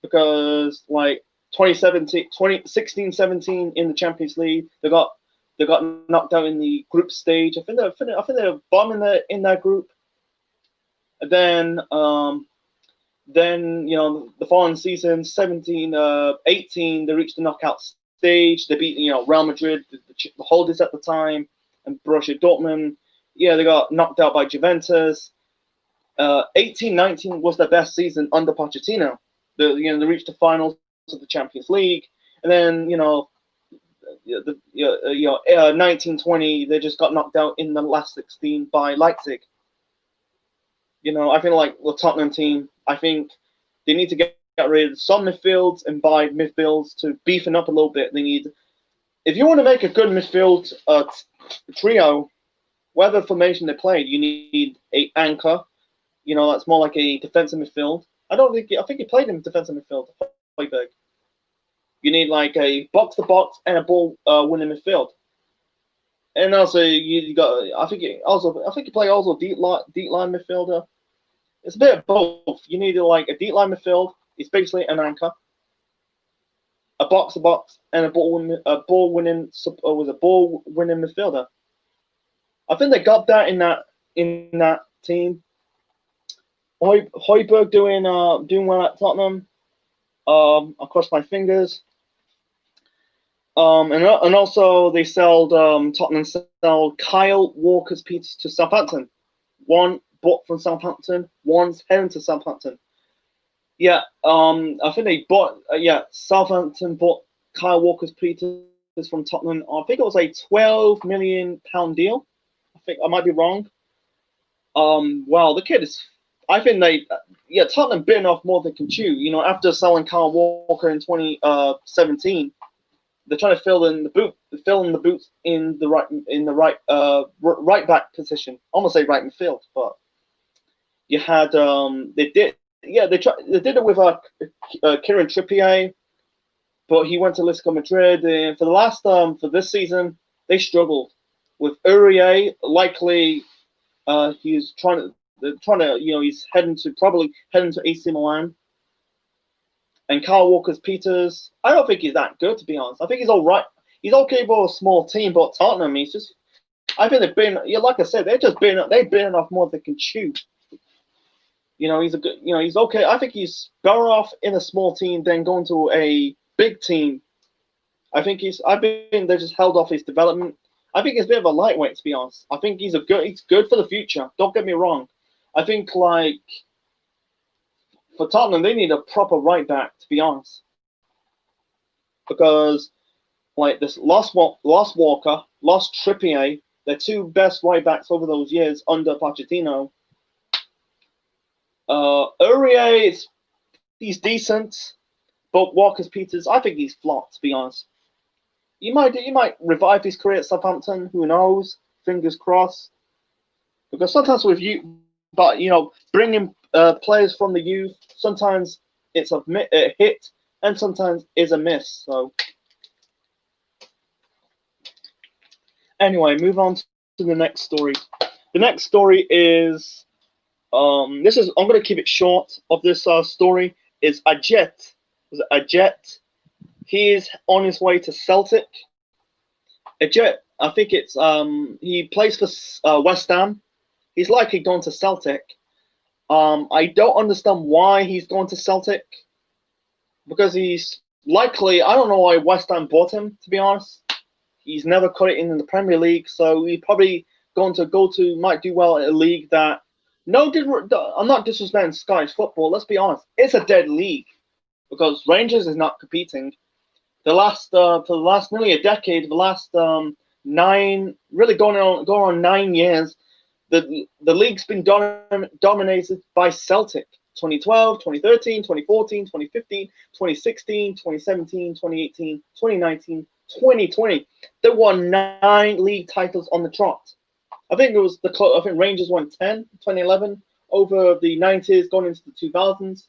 because 2016, 17 in the Champions League, they got knocked out in the group stage. I think they're bottom in that group. And then the following season, 17, 18, they reached the knockout stage. They beat Real Madrid, the holders at the time, and Borussia Dortmund. Yeah, they got knocked out by Juventus. 18-19 was their best season under Pochettino. They reached the finals of the Champions League, and then 19-20 they just got knocked out in the last 16 by Leipzig. You know, I feel like the Tottenham team, I think they need to get rid of some midfields and buy midfields to beefing up a little bit. They need, if you want to make a good midfield trio, whatever formation they played, you need a anchor. You know, that's more like a defensive midfield. I think he played in defensive midfield. Big. You need like a box to box and a ball winning midfield. And also you got I think you play also deep line midfielder. It's a bit of both. You need like a deep line midfield. It's basically an anchor, a box to box, and a ball winning midfielder. I think they got that in that team. Højbjerg doing well at Tottenham. I cross my fingers. And also they sold Tottenham sold Kyle Walker-Peters to Southampton. One bought from Southampton, one's heading to Southampton. Yeah, I think they bought. Southampton bought Kyle Walker-Peters from Tottenham. I think it was a £12 million deal. I think I might be wrong. Well, the kid is. I think Tottenham bitten off more than can chew. You know, after selling Kyle Walker in 2017, they're trying to fill in the boots in the right back position. I almost say right midfield, but you had they did it with Kieran Trippier, but he went to Atletico Madrid. And for the last for this season, they struggled with Aurier. Likely, he's trying to he's probably heading to AC Milan. And Kyle Walker-Peters, I don't think he's that good, to be honest. I think he's all right. He's okay for a small team, but Tottenham, he's just. I think they've been, like I said, they've been off more than they can chew. You know, he's okay. I think he's better off in a small team than going to a big team. They just held off his development. I think he's a bit of a lightweight, to be honest. I think he's good for the future. Don't get me wrong. I think for Tottenham, they need a proper right back, to be honest, because this lost Walker, lost Trippier, their two best right backs over those years under Pochettino. Aurier, he's decent, but Walker-Peters, I think he's flopped, to be honest. He might revive his career at Southampton. Who knows? Fingers crossed. Because sometimes with you, but bringing players from the youth, sometimes it's a hit and sometimes it's a miss. So anyway, move on to the next story. The next story is I'm going to keep it short. Of this story is Ajit. Was it Ajit? He is on his way to Celtic. Ajit, I think it's he plays for West Ham. He's likely going to Celtic. I don't understand why he's going to Celtic, because he's likely. I don't know why West Ham bought him, to be honest. He's never cut it in the Premier League, so he's probably going to might do well in a league that. I'm not disrespecting Scottish football. Let's be honest, it's a dead league because Rangers is not competing. For the last nearly a decade, the last 9, really going on 9 years. The league's been dominated by Celtic. 2012, 2013, 2014, 2015, 2016, 2017, 2018, 2019, 2020. They won 9 league titles on the trot. I think Rangers won 10 in 2011 over the 90s going into the 2000s.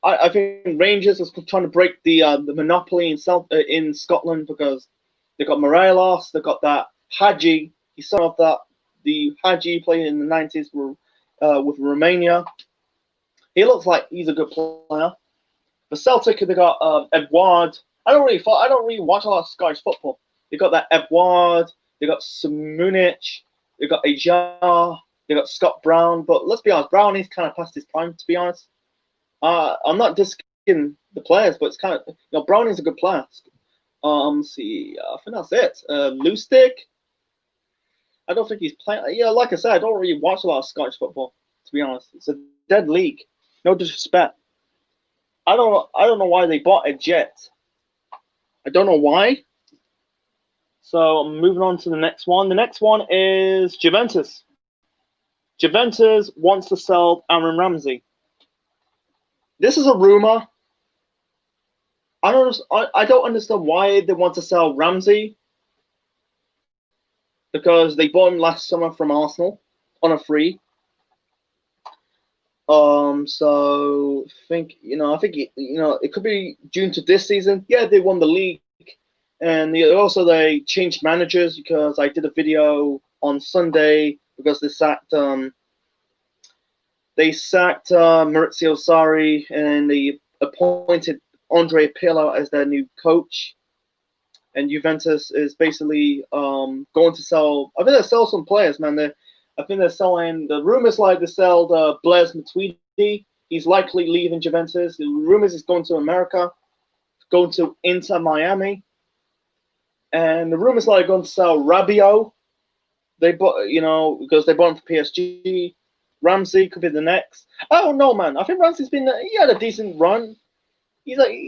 I think Rangers is trying to break the monopoly in Scotland, because they got Morelos, they got that Hadji. He's son of the Hadji played in the 90s with Romania. He looks like he's a good player. For Celtic, they got Edouard. I don't really watch a lot of Scottish football. They got that Edouard. They got Simunic. They got Ajar. They got Scott Brown. But let's be honest, Brown is kind of past his prime, to be honest. I'm not discussing the players, but it's kind of Brown is a good player. See, I think that's it. Lustig. I don't think he's playing. Yeah, like I said, I don't really watch a lot of Scottish football, to be honest. It's a dead league. No disrespect. I don't know why they bought a Jet. I don't know why. So moving on to the next one. The next one is Juventus. Juventus wants to sell Aaron Ramsey. This is a rumor. I don't understand why they want to sell Ramsey, because they bought him last summer from Arsenal on a free. So I think it could be June to this season. Yeah, they won the league, and also they changed managers, because I did a video on Sunday because they sacked Maurizio Sarri, and they appointed Andrea Pirlo as their new coach. And Juventus is basically going to sell. I think they sell some players, man. I think they're selling. The rumors like they sell Blaise Matuidi. He's likely leaving Juventus. The rumors is going to America, going to Inter Miami, and the rumors like going to sell Rabiot. They bought, because they bought him for PSG. Ramsey could be the next. I don't know, man. I think Ramsey's he had a decent run.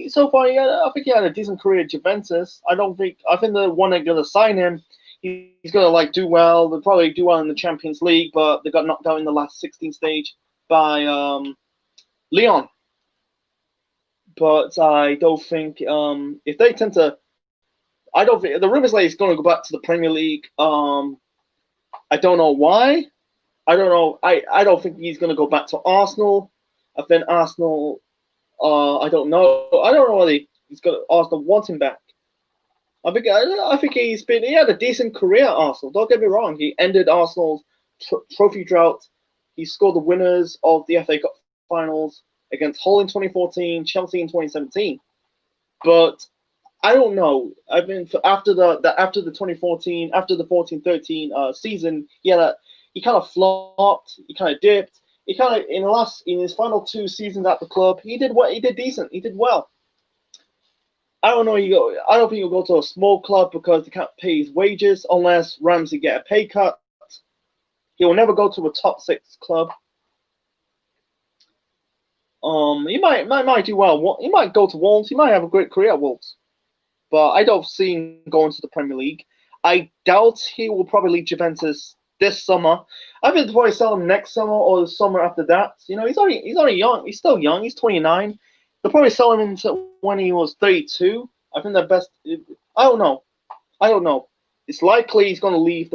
So far, I think he had a decent career at Juventus. I think the one they're gonna sign him, he's gonna do well. They'll probably do well in the Champions League, but they got knocked out in the last 16 stage by Lyon. But I don't think if they tend to, I don't think the rumors he's gonna go back to the Premier League. I don't know why. I don't know. I don't think he's gonna go back to Arsenal. I think Arsenal. I don't know. I don't know whether Arsenal want him back. I think he had a decent career at Arsenal. Don't get me wrong. He ended Arsenal's trophy drought. He scored the winners of the FA Cup finals against Hull in 2014, Chelsea in 2017. But I don't know. I mean, after the 2014, after the 14-13 season, he kind of flopped. He kind of dipped. He kind of in his final 2 seasons at the club, he did what he did decent. He did well. I don't know. I don't think he'll go to a small club because they can't pay his wages unless Ramsey get a pay cut. He will never go to a top 6 club. He might do well. He might go to Wolves. He might have a great career at Wolves, but I don't see him going to the Premier League. I doubt he will probably leave Juventus this summer. I think they'll probably sell him next summer or the summer after that. He's only young. He's still young. He's 29. They'll probably sell him until when he was 32. I think the best. I don't know. It's likely he's going to leave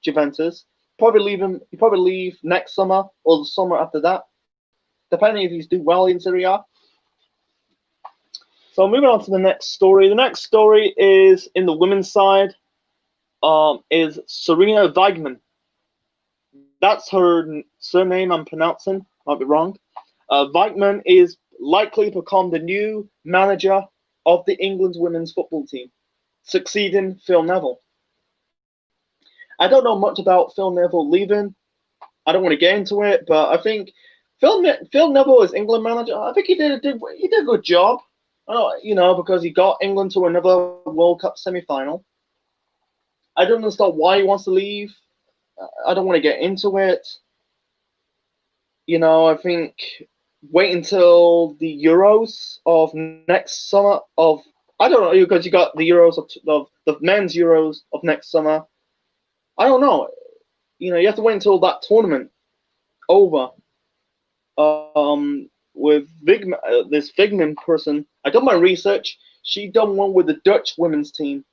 Juventus. Probably leave next summer or the summer after that, depending if he's do well in Serie A. So moving on to the next story. The next story is in the women's side. Is Serena Weigmann. That's her surname I'm pronouncing. Might be wrong. Weigmann is likely to become the new manager of the England women's football team, succeeding Phil Neville. I don't know much about Phil Neville leaving. I don't want to get into it, but I think Phil Neville as England manager, I think he did a good job. Because he got England to another World Cup semi-final. I don't understand why he wants to leave. I don't want to get into it. I think wait until the Euros of next summer. I don't know, because you got the Euros of the men's Euros of next summer. I don't know. You have to wait until that tournament over. With this Weigmann person, I done my research. She done one with the Dutch women's team.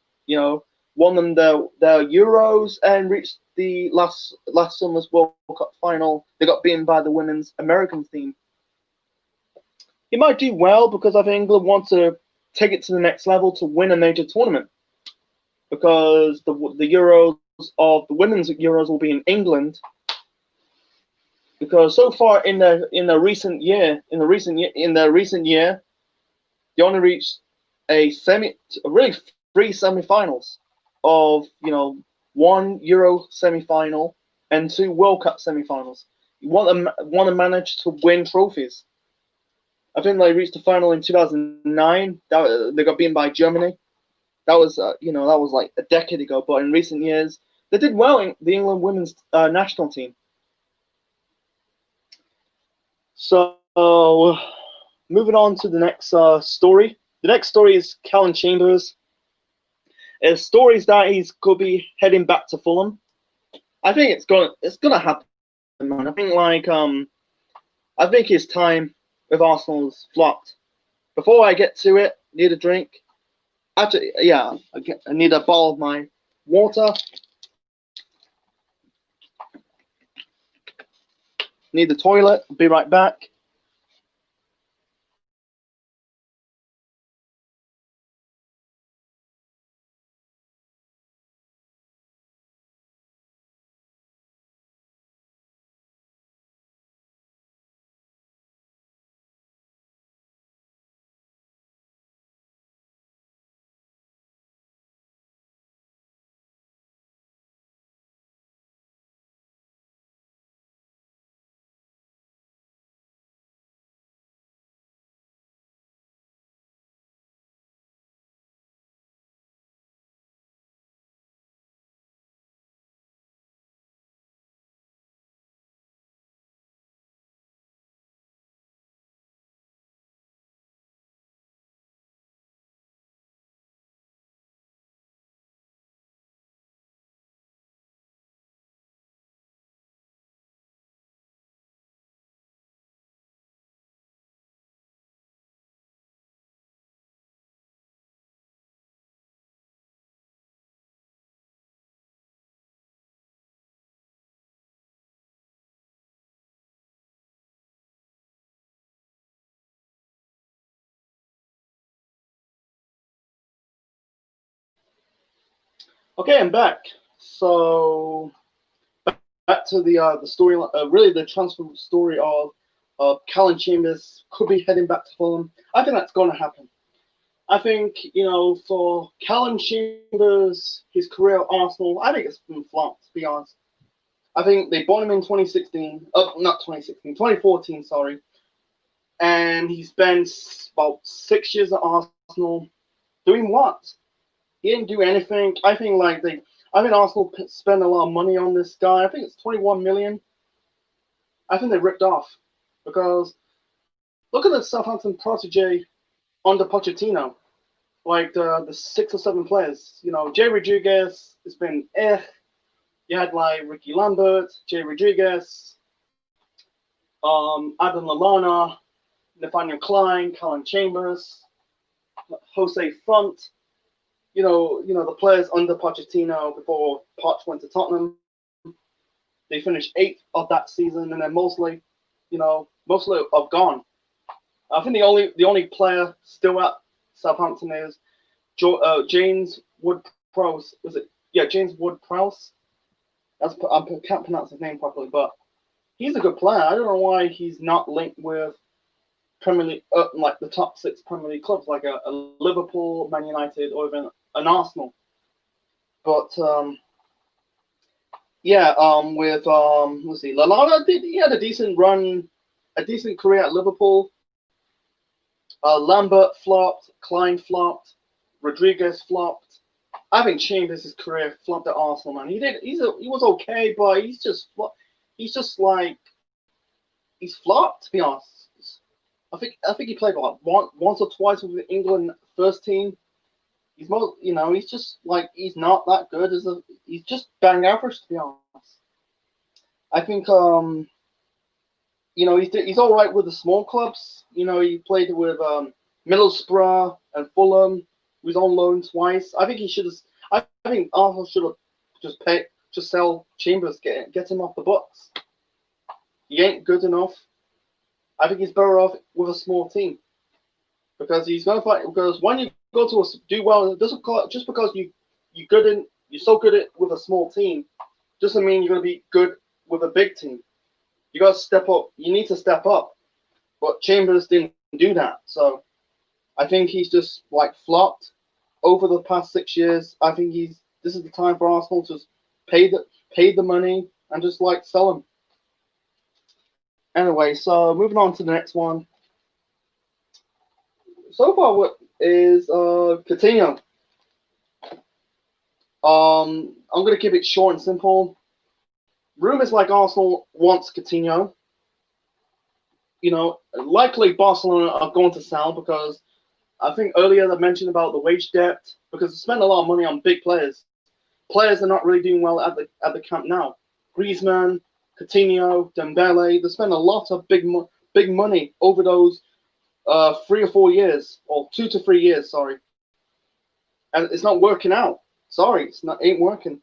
Won them their Euros and reached the last summer's World Cup final. They got beaten by the women's American team. He might do well because I think England want to take it to the next level to win a major tournament. Because the Euros of the women's Euros will be in England. Because so far in the recent year, they only reached really 3 semi-finals of 1 Euro semi-final and 2 World Cup semi-finals. You want to manage to win trophies. I think they reached the final in 2009. They got beaten by Germany. That was like a decade ago. But in recent years, they did well in the England women's national team. So moving on to the next story. The next story is Callum Chambers. There's stories that he's could be heading back to Fulham. I think it's gonna happen, man. I think his time with Arsenal's flopped. Before I get to it, need a drink. Actually, yeah, I need a bottle of my water. Need the toilet. Be right back. Okay, I'm back. So back to the story, really the transfer story of Callum Chambers could be heading back to Fulham. I think that's going to happen. I think for Callum Chambers, his career at Arsenal, I think it's been flopped. To be honest, I think they bought him in 2016. Not 2016, 2014. Sorry, and he spent about 6 years at Arsenal doing what? He didn't do anything. I think Arsenal spent a lot of money on this guy. I think it's 21 million. I think they ripped off because look at the Southampton protege under Pochettino. Like the 6 or 7 players. Jay Rodriguez has been You had like Ricky Lambert, Jay Rodriguez, Adam Lallana, Nathaniel Klein, Colin Chambers, Jose Font. The players under Pochettino before Poch went to Tottenham. They finished 8th of that season, and then mostly have gone. I think the only player still at Southampton is James Ward-Prowse. Was it? Yeah, James Ward-Prowse. I can't pronounce his name properly, but he's a good player. I don't know why he's not linked with Premier League, like the top 6 Premier League clubs, like a Liverpool, Man United, or even an Arsenal. But with let's see, Lallana he had a decent run, a decent career at Liverpool. Lambert flopped, Klein flopped, Rodriguez flopped. I think Chambers' career flopped at Arsenal, man. He was okay, but he's just flopped, to be honest. I think he played like once or twice with the England first team. He's he's not that good he's just bang average, to be honest. I think he's all right with the small clubs. He played with Middlesbrough and Fulham. He was on loan twice. I think he should have. I think Arsenal should have just sell Chambers, get him off the books. He ain't good enough. I think he's better off with a small team because he's going to fight. Because when you go to do well, it doesn't just because you're so good at with a small team doesn't mean you're going to be good with a big team. You got to step up. You need to step up. But Chambers didn't do that. So I think he's just like flopped over the past 6 years. I think this is the time for Arsenal to pay the money and just like sell him. Anyway, so moving on to the next one. So far, what is Coutinho? I'm gonna keep it short and simple. Rumors like Arsenal wants Coutinho. Likely Barcelona are going to sell because I think earlier I mentioned about the wage debt because they spend a lot of money on big players. Players are not really doing well at the camp now. Griezmann, Coutinho, Dembele, they spend a lot of big money over those 3 or 4 years, or 2 to 3 years, sorry. And it's not working out. Sorry, ain't working.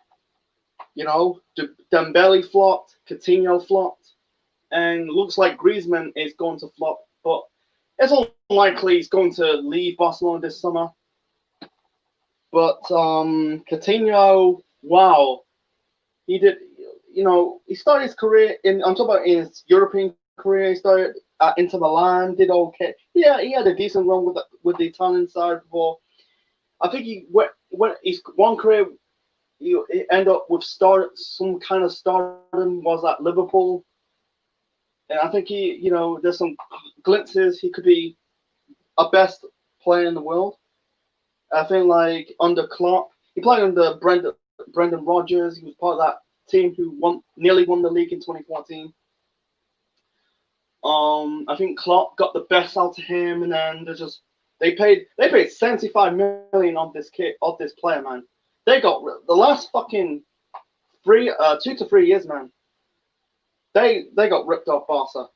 You know, Dembele flopped, Coutinho flopped, and looks like Griezmann is going to flop. But it's unlikely he's going to leave Barcelona this summer. But Coutinho, wow, he did. You know, he started his career in. I'm talking about his European career. He started at Inter Milan, did okay. Yeah, he had a decent run with the Italian side before. I think he went his one career. He ended up with some kind of stardom was at Liverpool, and I think there's some glimpses he could be a best player in the world. I think like under Klopp, he played under Brendan Rodgers. He was part of that team who nearly won the league in 2014. I think Klopp got the best out of him, and then they paid 75 million on this player, man. They got the last fucking 2 to 3 years, man. They got ripped off Barca.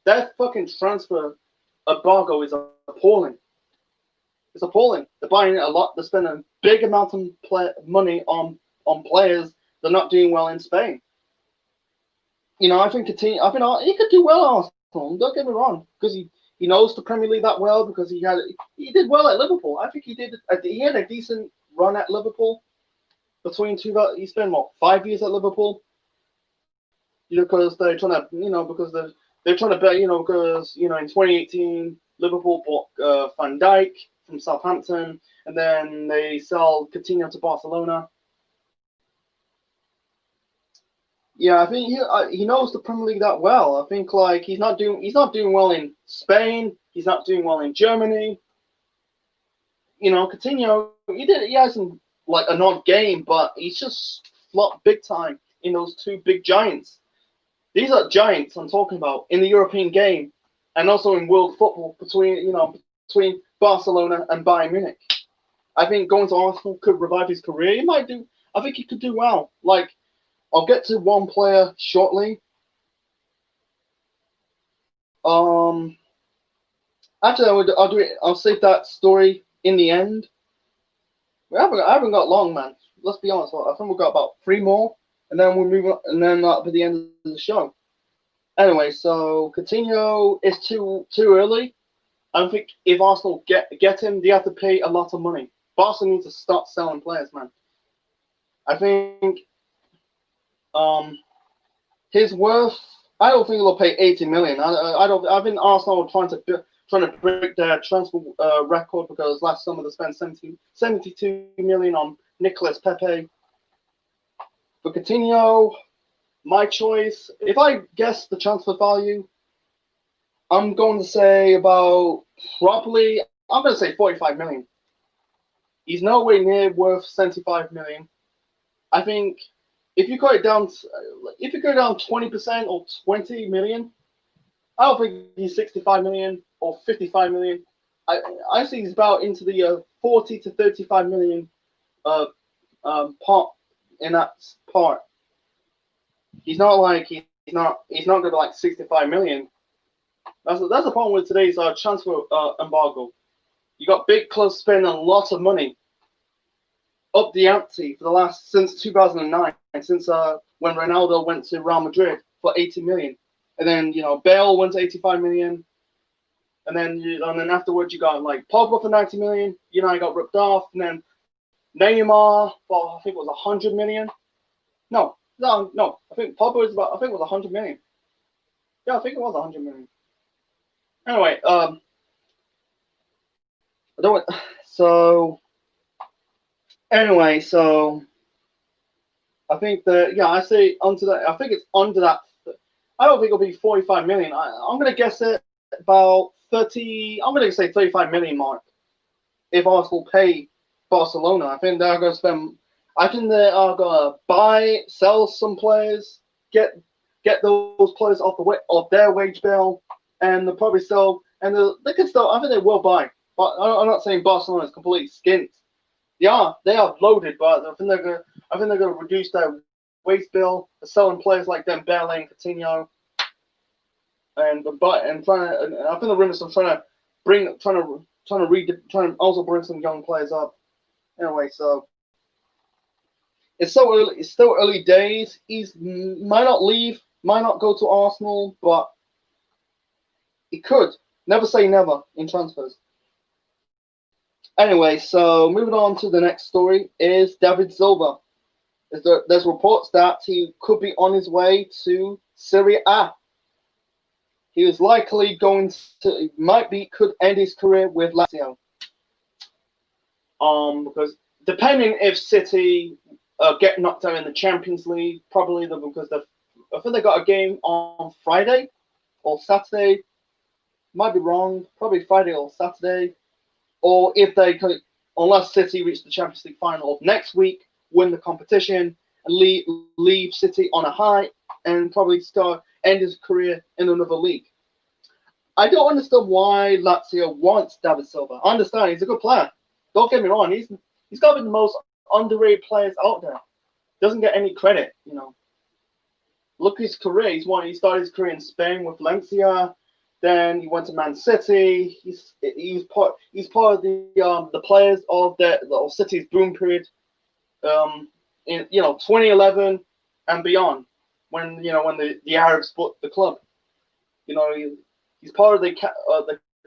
Their fucking transfer embargo is appalling. It's appalling. They're buying a lot. They're spending a big amount of money on players. They're not doing well in Spain. You know, I think he could do well at Arsenal. Don't get me wrong, because he knows the Premier League that well. Because he did well at Liverpool. I think he had a decent run at Liverpool. He spent 5 years at Liverpool. Because they're trying to, because they're trying to bet, because in 2018 Liverpool bought Van Dijk from Southampton, and then they sell Coutinho to Barcelona. Yeah, I think he knows the Premier League that well. I think like he's not doing well in Spain. He's not doing well in Germany. Coutinho, he hasn't like an odd game, but he's just flopped big time in those two big giants. These are giants I'm talking about in the European game, and also in world football between Barcelona and Bayern Munich. I think going to Arsenal could revive his career. I think he could do well. Like, I'll get to one player shortly. Actually, I'll save that story in the end. I haven't got long, man. Let's be honest. I think we've got about 3 more, and then we'll move on, and then that'll be the end of the show. Anyway, so Coutinho is too early. I think if Arsenal get him, they have to pay a lot of money. Barcelona needs to start selling players, man. I think his worth. I don't think they'll pay 80 million. I think Arsenal are trying to break their transfer record because last summer they spent 72 million on Nicolas Pepe. For Coutinho, my choice. If I guess the transfer value, I'm going to say I'm going to say 45 million. He's nowhere near worth 75 million. I think if you go down 20% or 20 million, I don't think he's 65 million or 55 million. I see he's about into the 40 to 35 million part in that part. He's not going to be like 65 million. That's the problem with today's transfer embargo. You got big clubs spending a lot of money, up the ante since 2009, since when Ronaldo went to Real Madrid for 80 million, and then Bale went to 85 million, and then afterwards you got like Pogba for 90 million. He got ripped off, and then Neymar for I think it was 100 million. No. I think Pogba was it was 100 million. Yeah, I think it was 100 million. Anyway, so I think I say onto that. I think it's under that. I don't think it'll be 45 million. I'm gonna guess it about 30. I'm gonna say 35 million mark. If Arsenal pay Barcelona, I think they're gonna spend. I think they are gonna sell some players, get those players off their wage bill, and they'll probably sell. And they can still. I think they will buy. But I'm not saying Barcelona is completely skint. They are loaded, but I think they're gonna reduce their waste bill. They're selling players like Dembele and Coutinho, and I think the rumors are trying to also bring some young players up. Anyway, so it's so early. It's still early days. He's might not leave, might not go to Arsenal, but he could. Never say never in transfers. Anyway, so moving on to the next story is David Silva. There's reports that he could be on his way to Serie A. He was likely could end his career with Lazio. Because depending if City get knocked out in the Champions League, probably because I think they got a game on Friday or Saturday. Might be wrong. Probably Friday or Saturday. Or if unless City reach the Champions League final of next week, win the competition, and leave City on a high, and probably end his career in another league. I don't understand why Lazio wants David Silva. I understand he's a good player. Don't get me wrong. He's got to be the most underrated players out there. Doesn't get any credit, you know. Look at his career. He started his career in Spain with Valencia. Then he went to Man City. He's part of the players of City's boom period, in 2011 and beyond, when the Arabs bought the club. He's part of the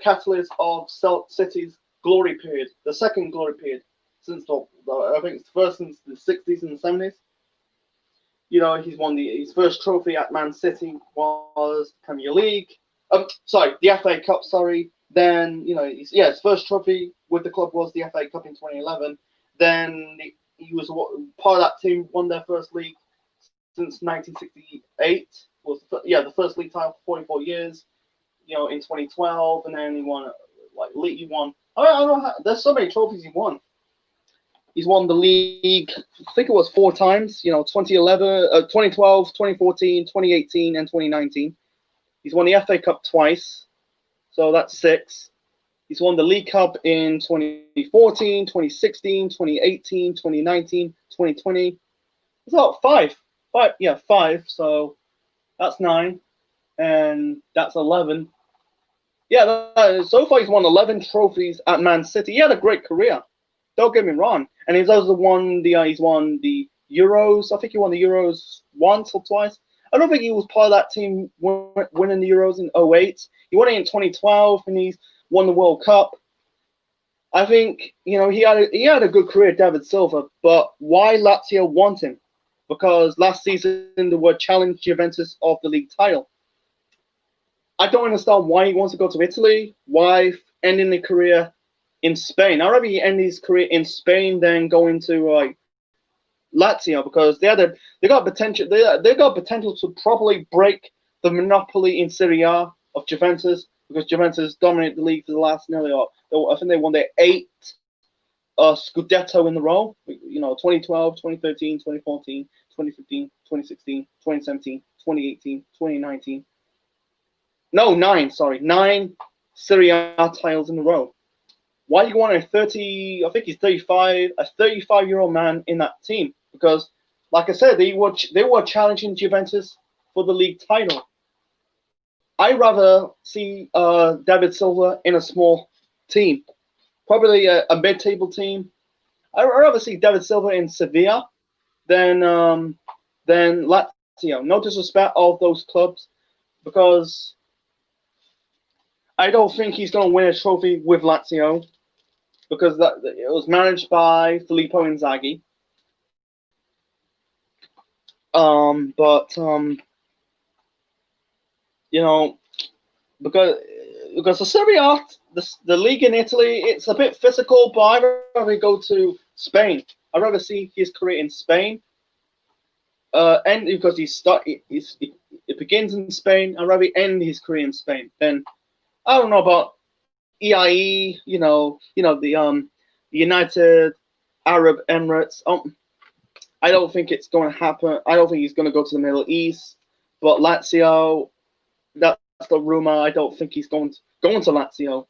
catalyst of City's glory period, the second glory period since I think it's first since the 60s and the 70s. He's won his first trophy at Man City was Premier League. The FA Cup. Sorry. Then his first trophy with the club was the FA Cup in 2011. Then he was part of that team, won their first league since 1968. Was the first league title for 44 years. In 2012, and then he won He won. I don't know. There's so many trophies he won. He's won the league. I think it was 4 times. 2011, 2012, 2014, 2018, and 2019. He's won the FA Cup twice, so that's 6. He's won the League Cup in 2014, 2016, 2018, 2019, 2020. It's about 5. 5. So that's 9, and that's 11. So far he's won 11 trophies at Man City. He had a great career. Don't get me wrong. And he's also won he's won the Euros. I think he won the Euros once or twice. I don't think he was part of that team winning the Euros in 2008. He won it in 2012, and he's won the World Cup. I think he had a good career, David Silva. But why Lazio want him? Because last season they were challenged Juventus of the league title. I don't understand why he wants to go to Italy. Why ending the career in Spain? I'd rather he end his career in Spain than go into Lazio, because they got potential. They got potential to probably break the monopoly in Serie A of Juventus, because Juventus dominated the league for the last I think they won their 8th Scudetto in the row. 2012, 2013, 2014, 2015, 2016, 2017, 2018, 2019. No, 9. Sorry, 9 Serie A titles in a row. Why do you want I think he's 35, a 35-year-old man in that team? Because, like I said, they were challenging Juventus for the league title. I'd rather see David Silva in a small team, probably a mid-table team. I'd rather see David Silva in Sevilla than Lazio. No disrespect of those clubs, because I don't think he's going to win a trophy with Lazio, because it was managed by Filippo Inzaghi. Because the Serie A, the league in Italy, it's a bit physical, but I'd rather go to Spain. I'd rather see his career in Spain. And because it begins in Spain, I'd rather end his career in Spain. Then I don't know about EIE, the United Arab Emirates. I don't think it's going to happen. I don't think he's going to go to the Middle East. But Lazio, that's the rumor. I don't think he's going to Lazio.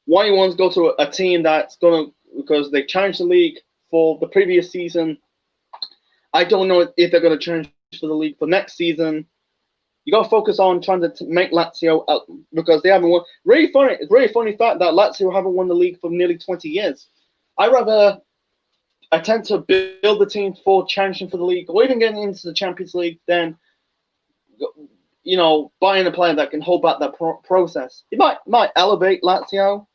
why he wants to go to a team that's gonna, because they challenged the league for the previous season. I don't know if they're gonna challenge for the league for next season. You got to focus on trying to make Lazio out because they haven't won. Really funny fact that Lazio haven't won the league for nearly 20 years. I rather attempt to build the team for challenging for the league or even getting into the Champions League than, buying a player that can hold back that process. It might elevate Lazio,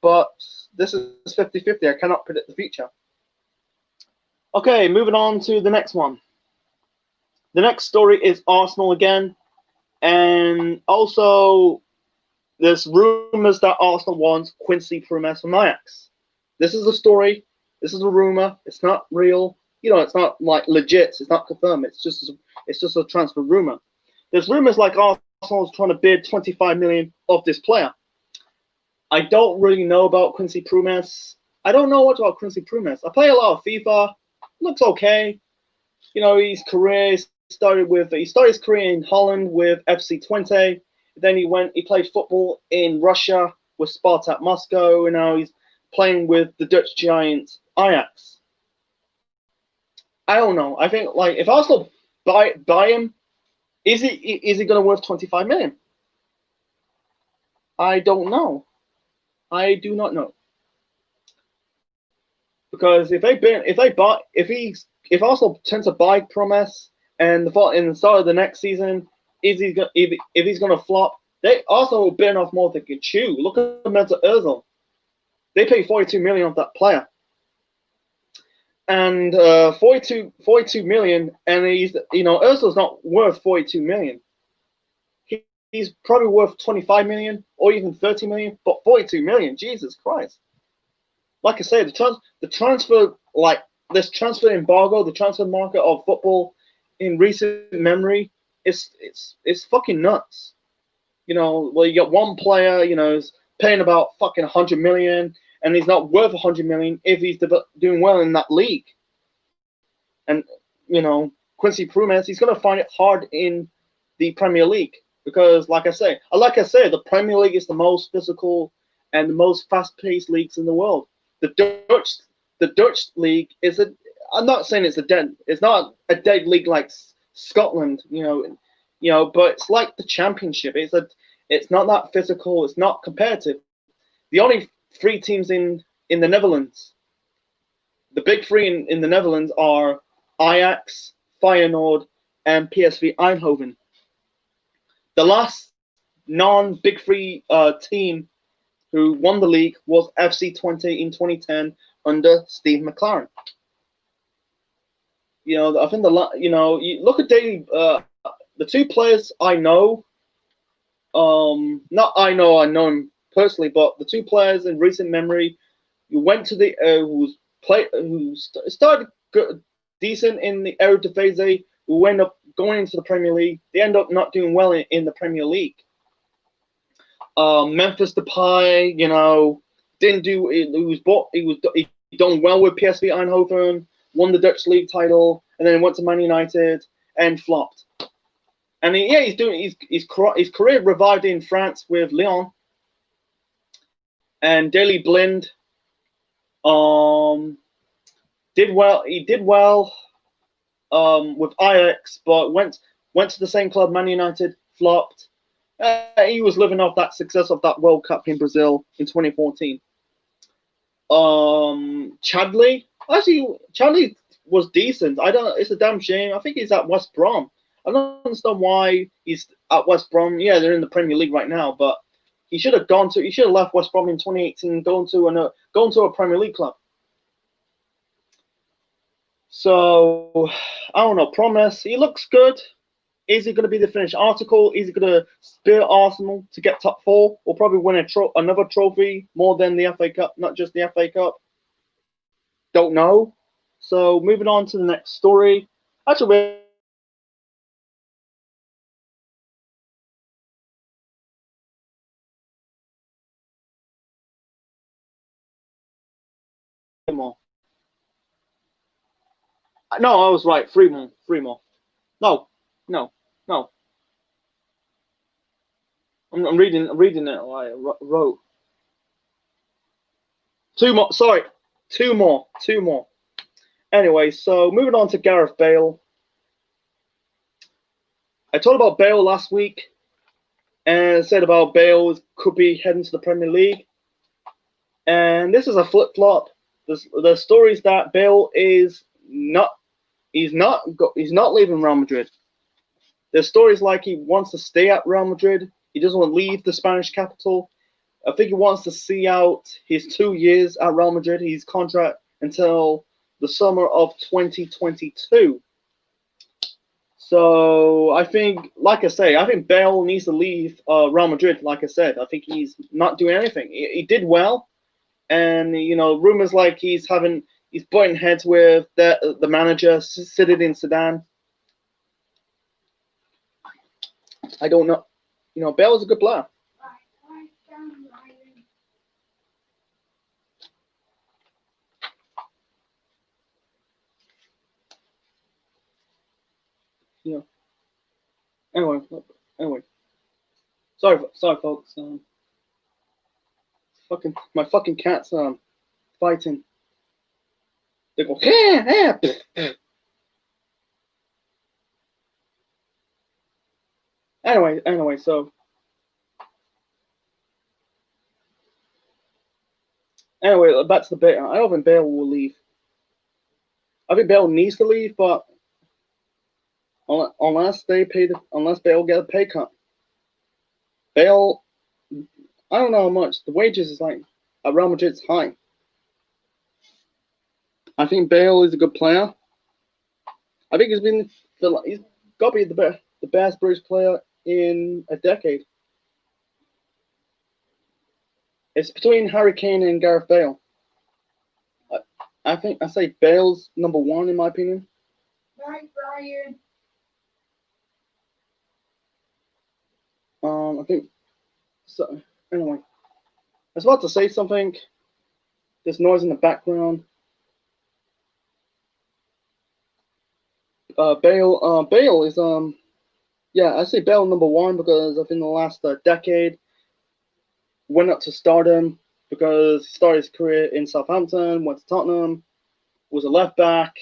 but this is 50-50. I cannot predict the future. Okay, moving on to the next one. The next story is Arsenal again, and also there's rumors that Arsenal wants Quincy Promes from Ajax. This is a story. This is a rumor. It's not real. It's not like legit. It's not confirmed. It's just a transfer rumor. There's rumors like Arsenal is trying to bid 25 million of this player. I don't really know about Quincy Promes. I don't know much about Quincy Promes. I play a lot of FIFA. Looks okay. His career started his career in Holland with FC Twente. Then he played football in Russia with Spartak Moscow, and now he's playing with the Dutch giant Ajax. I don't know. I think if Arsenal buy him, is he going to worth 25 million? I don't know. I do not know. Because if Arsenal tend to buy Promes and in the start of the next season, if he's going to flop, they also will burn off more than they can chew. Look at Mesut Ozil. They paid 42 million of that player. And 42 million, and Ozil's not worth 42 million. He's probably worth 25 million or even 30 million, but 42 million, Jesus Christ. Like I say, the transfer, this transfer embargo, the transfer market of football in recent memory, it's fucking nuts. You got one player, is paying about fucking 100 million, and he's not worth 100 million if he's doing well in that league. And Quincy Promes, he's gonna find it hard in the Premier League because, like I say, the Premier League is the most physical and the most fast-paced leagues in the world. The Dutch league is I'm not saying it's not a dead league like Scotland, but it's like the Championship. It's not that physical. It's not competitive. The only three teams in the Netherlands, the big three in the Netherlands are Ajax, Feyenoord, and PSV Eindhoven. The last non-big three team who won the league was FC Twente in 2010 under Steve McLaren. I think you look at daily. The two players I know, not I know him personally, but the two players in recent memory who went to the who started good, decent in the Eredivisie, who end up going into the Premier League. They end up not doing well in the Premier League. Memphis Depay, didn't do. He done well with PSV Eindhoven, won the Dutch league title, and then went to Man United and flopped. And he's doing his career revived in France with Lyon. And Daley Blind, did well. He did well with Ajax, but went to the same club, Man United, flopped. He was living off that success of that World Cup in Brazil in 2014. Chadley was decent. It's a damn shame. I think he's at West Brom. I don't understand why he's at West Brom. Yeah, they're in the Premier League right now, but he should have left West Brom in 2018, gone to a Premier League club. So I don't know. Promes, he looks good. Is he going to be the finished article? Is he going to spirit Arsenal to get top four or probably win another trophy more than the FA Cup, not just the FA Cup? Don't know. So moving on to the next story. Actually, more. No, I was right. Three more. No. I'm reading it. I wrote. Two more. Sorry, two more. Two more. Anyway, so moving on to Gareth Bale. I talked about Bale last week and said about Bale could be heading to the Premier League. And this is a flip flop. The story is that Bale is not. He's not leaving Real Madrid. There's stories like he wants to stay at Real Madrid. He doesn't want to leave the Spanish capital. I think he wants to see out his 2 years at Real Madrid. His contract until the summer of 2022. So I think, like I say, I think Bale needs to leave Real Madrid. Like I said, I think he's not doing anything. He did well, and rumors like he's butting heads with the manager, Zinedine Zidane. I don't know. Bale's a good player. Yeah. Anyway. Sorry, folks. My fucking cats fighting. They go Anyway, so back to the Bale. I don't think Bale will leave. I think Bale needs to leave, but unless Bale get a pay cut. Bale, I don't know how much. The wages is like at Real Madrid's high. I think Bale is a good player. I think he's got to be the best British player in a decade. It's between Harry Kane and Gareth Bale. I say Bale's number one in my opinion. Right, Brian. I think so. Anyway, I was about to say something. There's noise in the background. Bale is yeah, I say Bale number one because I think the last decade went up to stardom because he started his career in Southampton, went to Tottenham, was a left back.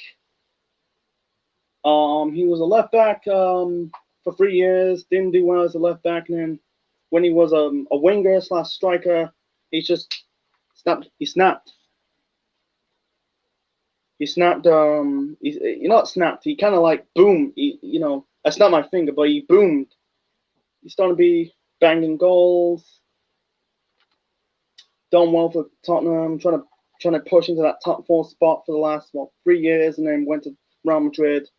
He was a left back for 3 years, didn't do well as a left back, and then when he was a winger / striker, he just snapped. He snapped. He not snapped. He kind of like boomed. I snapped my finger, but he boomed. He's starting to be banging goals. Done well for Tottenham, trying to push into that top 4 spot for the last 3 years, and then went to Real Madrid,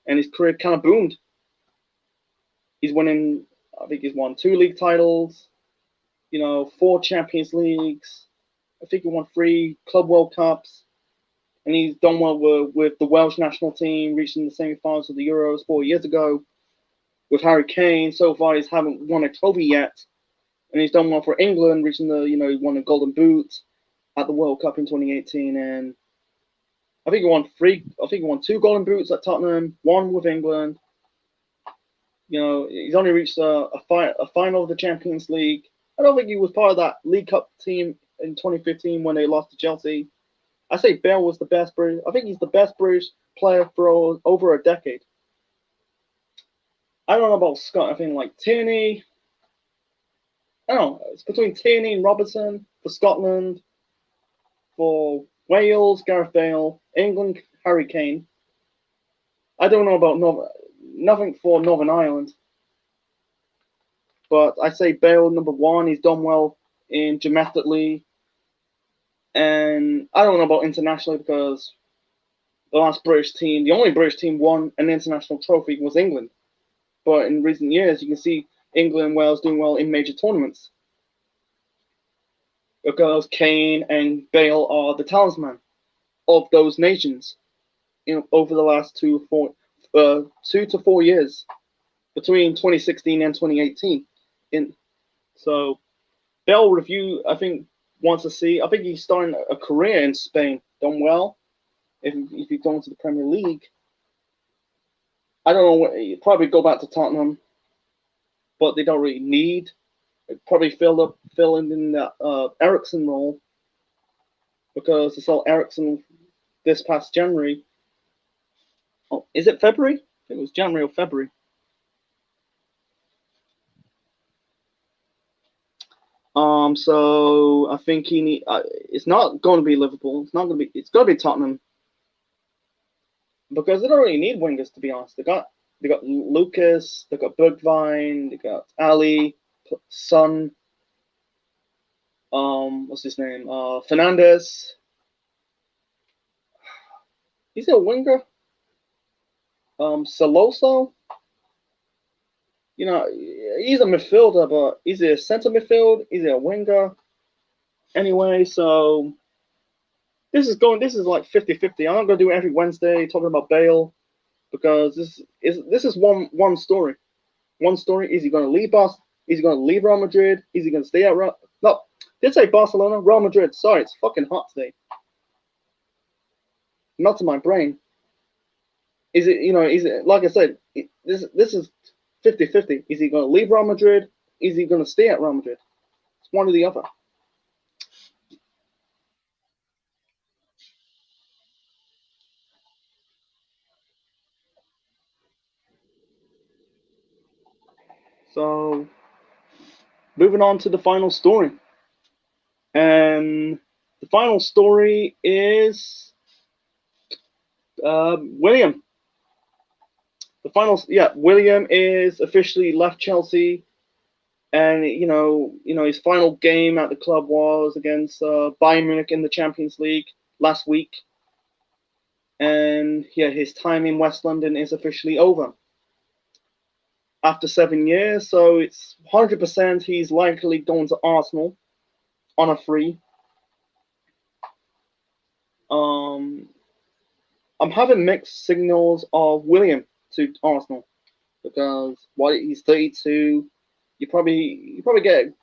and his career kind of boomed. He's winning. I think he's won 2 league titles. 4 Champions Leagues. I think he won 3 Club World Cups. And he's done well with the Welsh national team, reaching the semi-finals of the Euros 4 years ago. With Harry Kane, so far he hasn't won a trophy yet, and he's done well for England, reaching he won a Golden Boot at the World Cup in 2018, and I think he won 2 Golden Boots at Tottenham, 1 with England. He's only reached a final of the Champions League. I don't think he was part of that League Cup team in 2015 when they lost to Chelsea. I say Bale was the best British. I think he's the best British player for over a decade. I don't know about Scott. I think like Tierney. I don't know. It's between Tierney and Robertson for Scotland. For Wales, Gareth Bale. England, Harry Kane. I don't know about nothing for Northern Ireland. But I say Bale number one. He's done well domestically. And I don't know about internationally because the only British team won an international trophy was England. But in recent years, you can see England and Wales doing well in major tournaments. Because Kane and Bale are the talisman of those nations over the last 2 to 4 years, between 2016 and 2018. So Bale I think, wants to see. I think he's starting a career in Spain, done well. If he's going to the Premier League, I don't know. He'd probably go back to Tottenham, but they don't really need. Probably fill in that Ericsson role. because they sold Ericsson this past January. Oh, is it February? I think it was January or February. So I think he need. It's not going to be Liverpool. It's not going to be. It's going to be Tottenham because they don't really need wingers, to be honest. They got Lucas. They got Bergwijn. They got Ali, Son. What's his name? Fernandez. He's a winger. Soloso. You know, he's a midfielder, but he's a centre midfield. He's a winger. Anyway, so this is like 50-50. I'm not gonna do it every Wednesday talking about Bale because this is one story. One story. Is he gonna leave Is he gonna leave Real Madrid? Is he gonna stay at No, did say Barcelona, Real Madrid. Sorry, it's fucking hot today. Not to my brain. Is it like I said, this is 50-50. Is he gonna leave Real Madrid? Is he gonna stay at Real Madrid? It's one or the other. So moving on to the final story. And the final story is William. William is officially left Chelsea, and his final game at the club was against Bayern Munich in the Champions League last week, and yeah, his time in West London is officially over after 7 years. So it's 100% he's likely going to Arsenal on a free. Um, I'm having mixed signals of William to Arsenal because he's 32. You probably get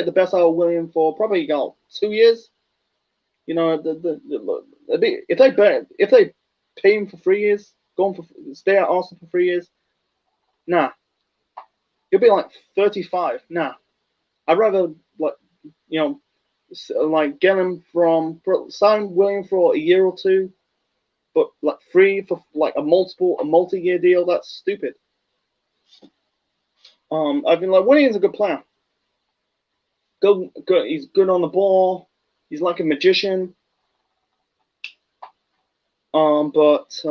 the best out of William for probably about 2 years. You know, if they pay him for 3 years, stay at Arsenal for 3 years, nah, he'll be like 35. Nah, I'd rather you know get him sign William for a year or two, but like free for like a multi-year deal. That's stupid. I've been like William's a good player. Good. He's good on the ball. He's like a magician. But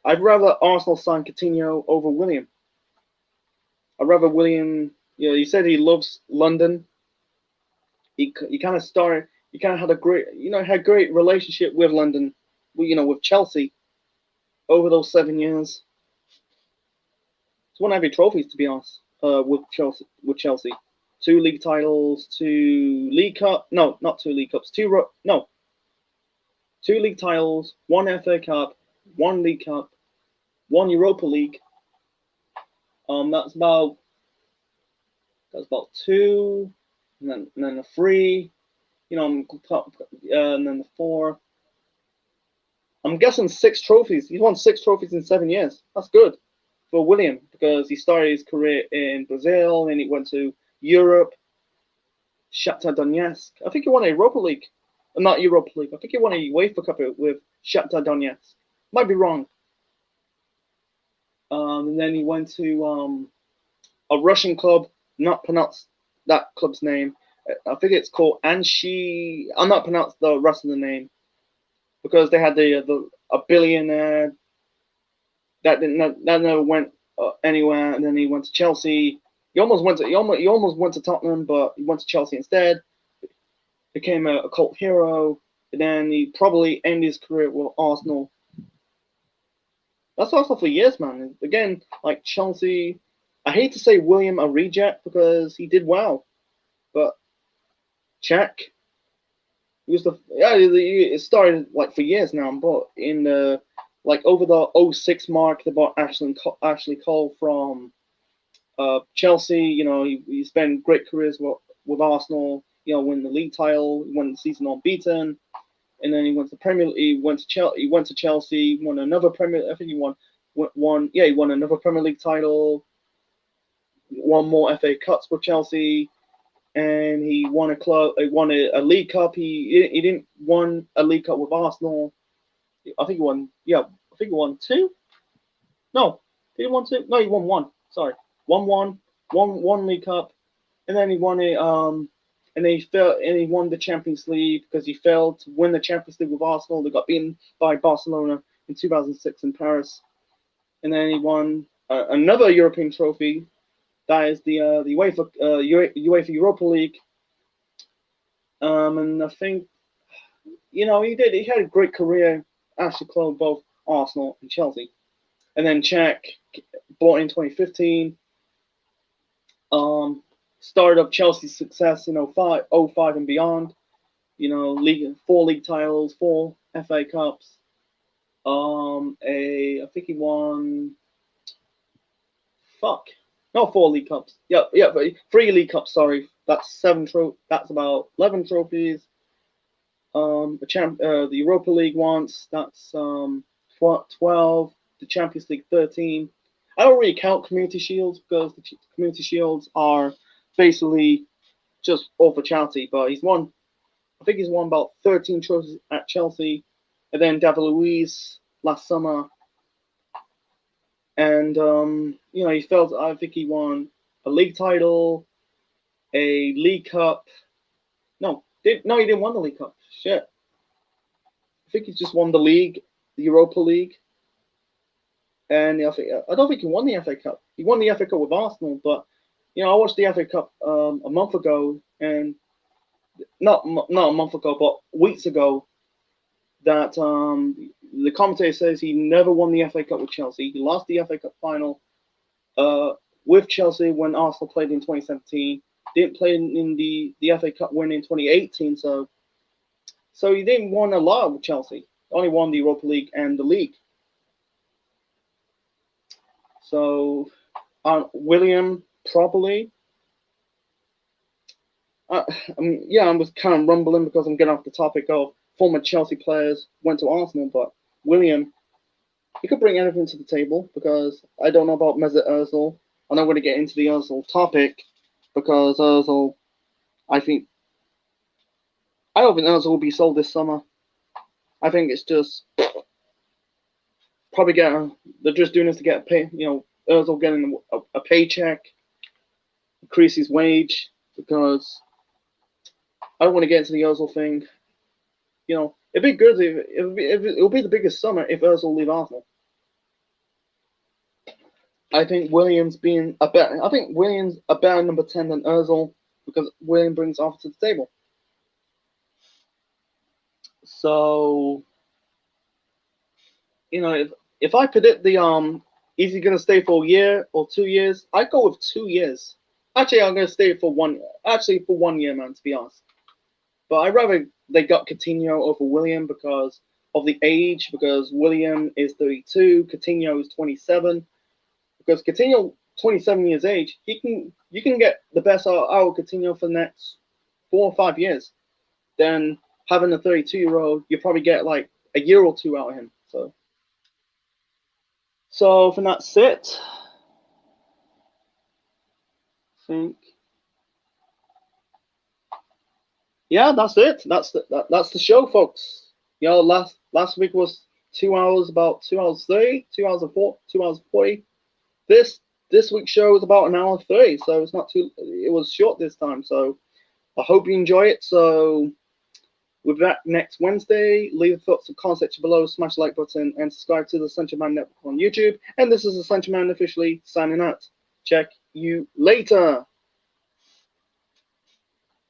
I'd rather Arsenal sign Coutinho over William. I'd rather William. He said he loves London. He kind of started. He kind of had had great relationship with London. With Chelsea over those 7 years. He's won every trophies, to be honest. With Chelsea. 2 league titles, 2 league cup. No, not 2 league cups. 2 league titles, 1 FA Cup, 1 League Cup, 1 Europa League. That's about 2, and then the 3. And then the 4. I'm guessing 6 trophies. He's won 6 trophies in 7 years. That's good for William because he started his career in Brazil and he went to Europe, Shakhtar Donetsk. I think he won a Europa League. Not Europa League. I think he won a UEFA Cup with Shakhtar Donetsk. Might be wrong. And then he went to a Russian club. Not pronounce that club's name. I think it's called Anshi. I'm not pronounce the rest of the name because they had a billionaire that never went anywhere, and then he went to Chelsea. He almost went to Tottenham, but he went to Chelsea instead. Became a cult hero, and then he probably ended his career with Arsenal. That's Arsenal for years, man. Again, like Chelsea, I hate to say William a reject because he did well, but check. It started like for years now, but in the over the 06 mark, they bought Ashley Cole from Chelsea. He spent great careers with Arsenal. Win the league title, won the season unbeaten, and then he went to Premier League. He went to Chelsea, won another Premier. I think he won. Yeah, he won another Premier League title. Won more FA Cups with Chelsea. and he won a League Cup. He didn't won a League Cup with Arsenal. I think he won. Yeah, I think he won two. No, did he won two? No, he won one. Sorry, one League Cup, and then he won it. And then he fell, and he won the Champions League because he failed to win the Champions League with Arsenal. They got beaten by Barcelona in 2006 in Paris, and then he won another European trophy. That is the UEFA Europa League. And I think he had a great career. Actually, club both Arsenal and Chelsea, and then Czech bought in 2015. Started up Chelsea's success in 05 and beyond. Four league titles, four FA Cups. I think he won. Fuck. No, four League Cups. Yeah, but three League Cups. Sorry, that's That's about 11 trophies. The Europa League once. That's 12. The Champions League 13. I don't really count Community Shields because the Community Shields are basically just all for Chelsea. But I think he's won about 13 trophies at Chelsea, and then David Luiz last summer. And he felt. I think he won a league title, a League Cup. No, he didn't win the League Cup. Shit. I think he just won the league, the Europa League. And I don't think he won the FA Cup. He won the FA Cup with Arsenal, but I watched the FA Cup a month ago, and not a month ago, but weeks ago, that the commentator says he never won the FA Cup with Chelsea. He lost the FA Cup final with Chelsea when Arsenal played in 2017. Didn't play in the FA Cup win in 2018, so he didn't win a lot with Chelsea. Only won the Europa League and the league. So William probably. I was kind of rumbling because I'm getting off the topic of former Chelsea players went to Arsenal, but William, he could bring anything to the table because I don't know about Mesut Ozil. I'm not going to get into the Ozil topic because Ozil, I don't think Ozil will be sold this summer. I think it's just probably they're just doing this to get a pay. Ozil getting a paycheck, increase his wage because I don't want to get into the Ozil thing. It'd be good if it'll be the biggest summer if Ozil leave Arsenal. I think Williams a better number 10 than Ozil because William brings offer to the table. So, if I predict is he gonna stay for a year or 2 years? I go with 2 years. Actually, I'm gonna stay for 1 year. Actually, for 1 year, man. To be honest, but I'd rather they got Coutinho over William because of the age. Because William is 32, Coutinho is 27. Because Coutinho, 27 years age, you can get the best out of Coutinho for the next 4 or 5 years. Then having a 32-year-old, you probably get like a year or two out of him. So for that's it. I think. Yeah, that's it. That's the show, folks. Last week was 2 hours, about 2 hours 30, 2 hours and 2 hours 40. This week's show is about 1 hour 30, so it's not too. It was short this time, so I hope you enjoy it. So we'll be back next Wednesday. Leave your thoughts and comments section below, smash the like button, and subscribe to the Centralman Network on YouTube. And this is the Centralman officially signing out. Check you later.